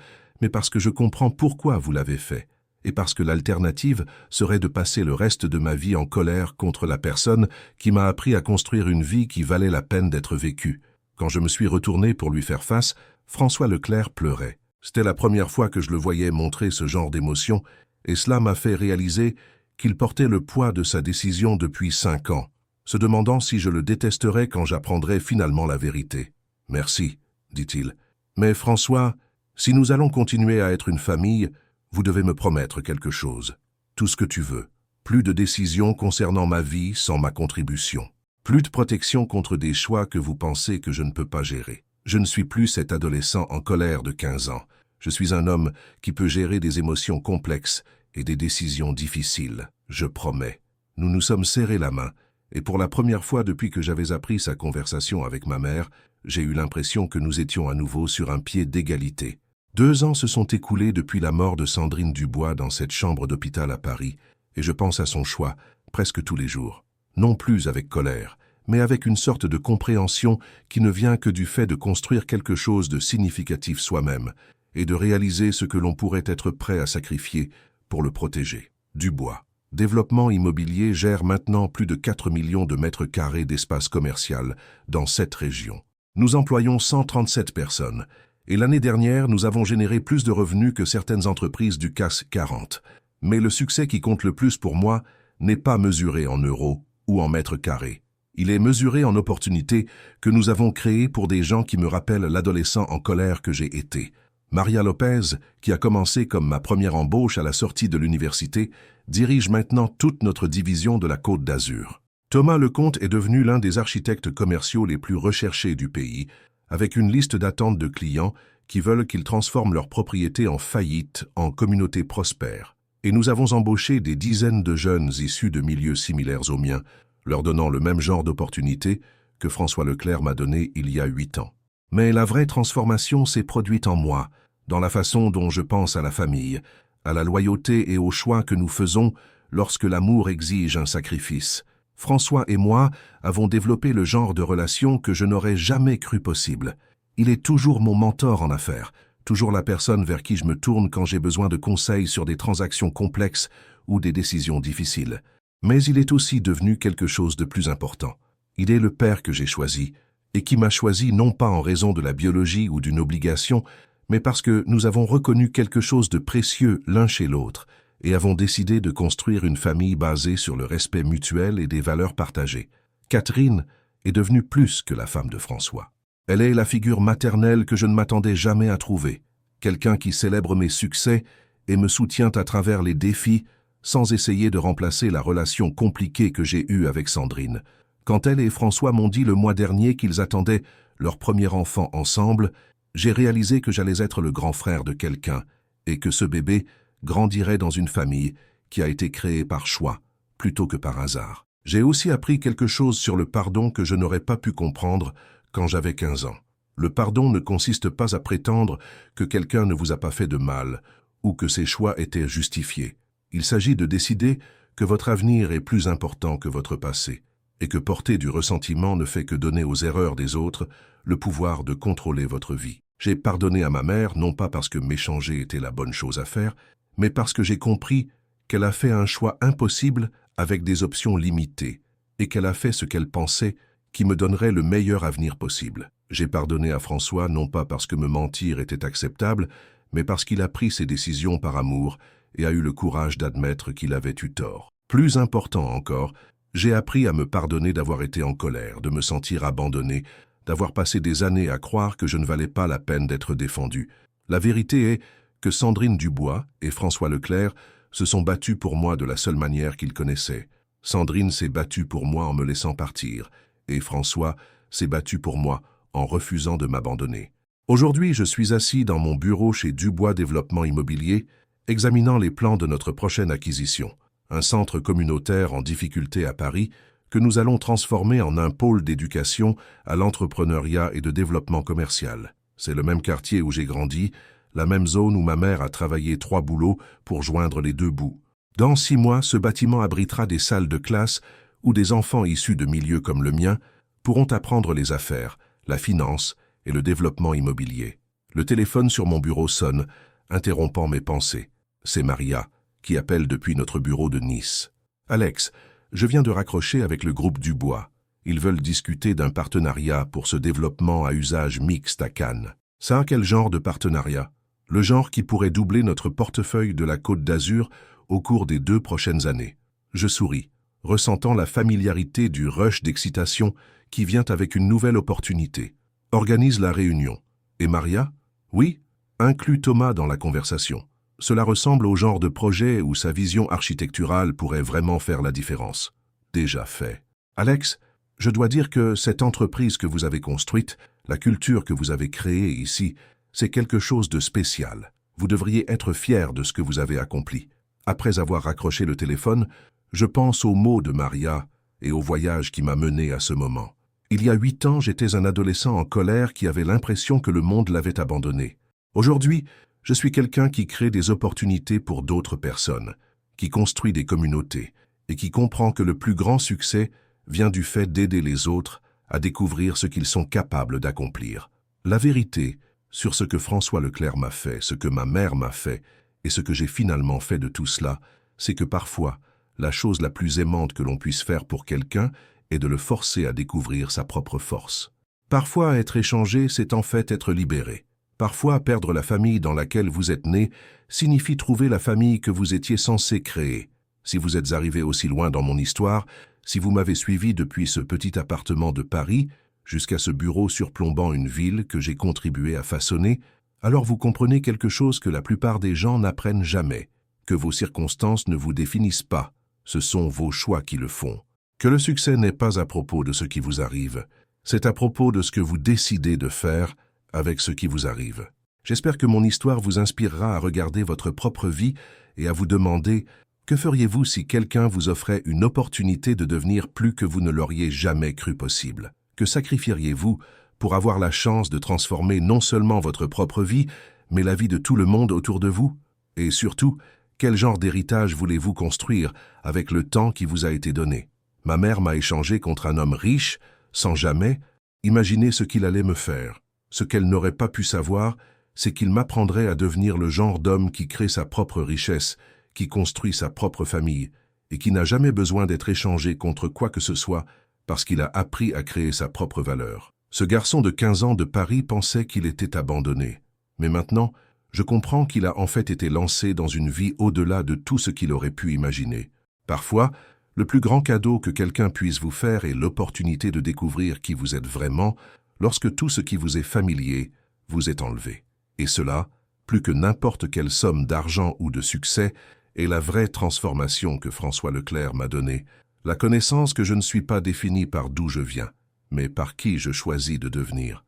mais parce que je comprends pourquoi vous l'avez fait, et parce que l'alternative serait de passer le reste de ma vie en colère contre la personne qui m'a appris à construire une vie qui valait la peine d'être vécue. » Quand je me suis retourné pour lui faire face, François Leclerc pleurait. C'était la première fois que je le voyais montrer ce genre d'émotion, et cela m'a fait réaliser qu'il portait le poids de sa décision depuis 5 ans, se demandant si je le détesterais quand j'apprendrais finalement la vérité. « Merci, » dit-il. « Mais François, si nous allons continuer à être une famille, vous devez me promettre quelque chose. Tout ce que tu veux. Plus de décisions concernant ma vie sans ma contribution. Plus de protection contre des choix que vous pensez que je ne peux pas gérer. Je ne suis plus cet adolescent en colère de 15 ans. Je suis un homme qui peut gérer des émotions complexes et des décisions difficiles. Je promets. » Nous nous sommes serrés la main, et pour la première fois depuis que j'avais appris sa conversation avec ma mère, j'ai eu l'impression que nous étions à nouveau sur un pied d'égalité. 2 ans se sont écoulés depuis la mort de Sandrine Dubois dans cette chambre d'hôpital à Paris, et je pense à son choix presque tous les jours. Non plus avec colère, mais avec une sorte de compréhension qui ne vient que du fait de construire quelque chose de significatif soi-même et de réaliser ce que l'on pourrait être prêt à sacrifier pour le protéger. Dubois. Développement immobilier gère maintenant plus de 4 millions de mètres carrés d'espace commercial dans 7 régions. Nous employons 137 personnes et l'année dernière, nous avons généré plus de revenus que certaines entreprises du CAC 40. Mais le succès qui compte le plus pour moi n'est pas mesuré en euros ou en mètres carrés. Il est mesuré en opportunités que nous avons créées pour des gens qui me rappellent l'adolescent en colère que j'ai été. Maria Lopez, qui a commencé comme ma première embauche à la sortie de l'université, dirige maintenant toute notre division de la Côte d'Azur. Thomas Lecomte est devenu l'un des architectes commerciaux les plus recherchés du pays, avec une liste d'attente de clients qui veulent qu'ils transforment leur propriété en faillite en communauté prospère. Et nous avons embauché des dizaines de jeunes issus de milieux similaires aux miens, leur donnant le même genre d'opportunité que François Leclerc m'a donné il y a 8 ans. Mais la vraie transformation s'est produite en moi, dans la façon dont je pense à la famille, à la loyauté et aux choix que nous faisons lorsque l'amour exige un sacrifice. François et moi avons développé le genre de relation que je n'aurais jamais cru possible. Il est toujours mon mentor en affaires, toujours la personne vers qui je me tourne quand j'ai besoin de conseils sur des transactions complexes ou des décisions difficiles. Mais il est aussi devenu quelque chose de plus important. Il est le père que j'ai choisi, et qui m'a choisi non pas en raison de la biologie ou d'une obligation, mais parce que nous avons reconnu quelque chose de précieux l'un chez l'autre, et avons décidé de construire une famille basée sur le respect mutuel et des valeurs partagées. Catherine est devenue plus que la femme de François. Elle est la figure maternelle que je ne m'attendais jamais à trouver, quelqu'un qui célèbre mes succès et me soutient à travers les défis, sans essayer de remplacer la relation compliquée que j'ai eue avec Sandrine. Quand elle et François m'ont dit le mois dernier qu'ils attendaient leur premier enfant ensemble, j'ai réalisé que j'allais être le grand frère de quelqu'un et que ce bébé grandirait dans une famille qui a été créée par choix plutôt que par hasard. J'ai aussi appris quelque chose sur le pardon que je n'aurais pas pu comprendre quand j'avais 15 ans. Le pardon ne consiste pas à prétendre que quelqu'un ne vous a pas fait de mal ou que ses choix étaient justifiés. Il s'agit de décider que votre avenir est plus important que votre passé et que porter du ressentiment ne fait que donner aux erreurs des autres le pouvoir de contrôler votre vie. J'ai pardonné à ma mère, non pas parce que m'échanger était la bonne chose à faire, mais parce que j'ai compris qu'elle a fait un choix impossible avec des options limitées et qu'elle a fait ce qu'elle pensait qui me donnerait le meilleur avenir possible. J'ai pardonné à François non pas parce que me mentir était acceptable, mais parce qu'il a pris ses décisions par amour et a eu le courage d'admettre qu'il avait eu tort. Plus important encore, j'ai appris à me pardonner d'avoir été en colère, de me sentir abandonné, d'avoir passé des années à croire que je ne valais pas la peine d'être défendu. La vérité est que Sandrine Dubois et François Leclerc se sont battus pour moi de la seule manière qu'ils connaissaient. Sandrine s'est battue pour moi en me laissant partir, et François s'est battu pour moi en refusant de m'abandonner. Aujourd'hui, je suis assis dans mon bureau chez Dubois Développement Immobilier, examinant les plans de notre prochaine acquisition, un centre communautaire en difficulté à Paris que nous allons transformer en un pôle d'éducation à l'entrepreneuriat et de développement commercial. C'est le même quartier où j'ai grandi, la même zone où ma mère a travaillé 3 boulots pour joindre les 2 bouts. Dans 6 mois, ce bâtiment abritera des salles de classe où des enfants issus de milieux comme le mien pourront apprendre les affaires, la finance et le développement immobilier. Le téléphone sur mon bureau sonne, interrompant mes pensées. C'est Maria, qui appelle depuis notre bureau de Nice. « Alex, je viens de raccrocher avec le groupe Dubois. Ils veulent discuter d'un partenariat pour ce développement à usage mixte à Cannes. Ça, quel genre de partenariat? Le genre qui pourrait doubler notre portefeuille de la Côte d'Azur au cours des 2 prochaines années. » Je souris, ressentant la familiarité du rush d'excitation qui vient avec une nouvelle opportunité. Organise la réunion. Et Maria? Oui, inclut Thomas dans la conversation. Cela ressemble au genre de projet où sa vision architecturale pourrait vraiment faire la différence. Déjà fait. Alex, je dois dire que cette entreprise que vous avez construite, la culture que vous avez créée ici, c'est quelque chose de spécial. Vous devriez être fier de ce que vous avez accompli. Après avoir raccroché le téléphone, je pense aux mots de Maria et au voyage qui m'a mené à ce moment. Il y a 8 ans, j'étais un adolescent en colère qui avait l'impression que le monde l'avait abandonné. Aujourd'hui, je suis quelqu'un qui crée des opportunités pour d'autres personnes, qui construit des communautés et qui comprend que le plus grand succès vient du fait d'aider les autres à découvrir ce qu'ils sont capables d'accomplir. La vérité sur ce que François Leclerc m'a fait, ce que ma mère m'a fait et ce que j'ai finalement fait de tout cela, c'est que parfois, la chose la plus aimante que l'on puisse faire pour quelqu'un est de le forcer à découvrir sa propre force. Parfois, être échangé, c'est en fait être libéré. Parfois, perdre la famille dans laquelle vous êtes né signifie trouver la famille que vous étiez censé créer. Si vous êtes arrivé aussi loin dans mon histoire, si vous m'avez suivi depuis ce petit appartement de Paris jusqu'à ce bureau surplombant une ville que j'ai contribué à façonner, alors vous comprenez quelque chose que la plupart des gens n'apprennent jamais, que vos circonstances ne vous définissent pas, ce sont vos choix qui le font. Que le succès n'est pas à propos de ce qui vous arrive, c'est à propos de ce que vous décidez de faire avec ce qui vous arrive. J'espère que mon histoire vous inspirera à regarder votre propre vie et à vous demander « Que feriez-vous si quelqu'un vous offrait une opportunité de devenir plus que vous ne l'auriez jamais cru possible? Que sacrifieriez-vous pour avoir la chance de transformer non seulement votre propre vie, mais la vie de tout le monde autour de vous? Et surtout, quel genre d'héritage voulez-vous construire avec le temps qui vous a été donné? Ma mère m'a échangé contre un homme riche, sans jamais imaginer ce qu'il allait me faire. Ce qu'elle n'aurait pas pu savoir, c'est qu'il m'apprendrait à devenir le genre d'homme qui crée sa propre richesse, qui construit sa propre famille, et qui n'a jamais besoin d'être échangé contre quoi que ce soit parce qu'il a appris à créer sa propre valeur. Ce garçon de 15 ans de Paris pensait qu'il était abandonné. Mais maintenant, je comprends qu'il a en fait été lancé dans une vie au-delà de tout ce qu'il aurait pu imaginer. Parfois, le plus grand cadeau que quelqu'un puisse vous faire est l'opportunité de découvrir qui vous êtes vraiment lorsque tout ce qui vous est familier vous est enlevé. Et cela, plus que n'importe quelle somme d'argent ou de succès, est la vraie transformation que François Leclerc m'a donnée, la connaissance que je ne suis pas défini par d'où je viens, mais par qui je choisis de devenir.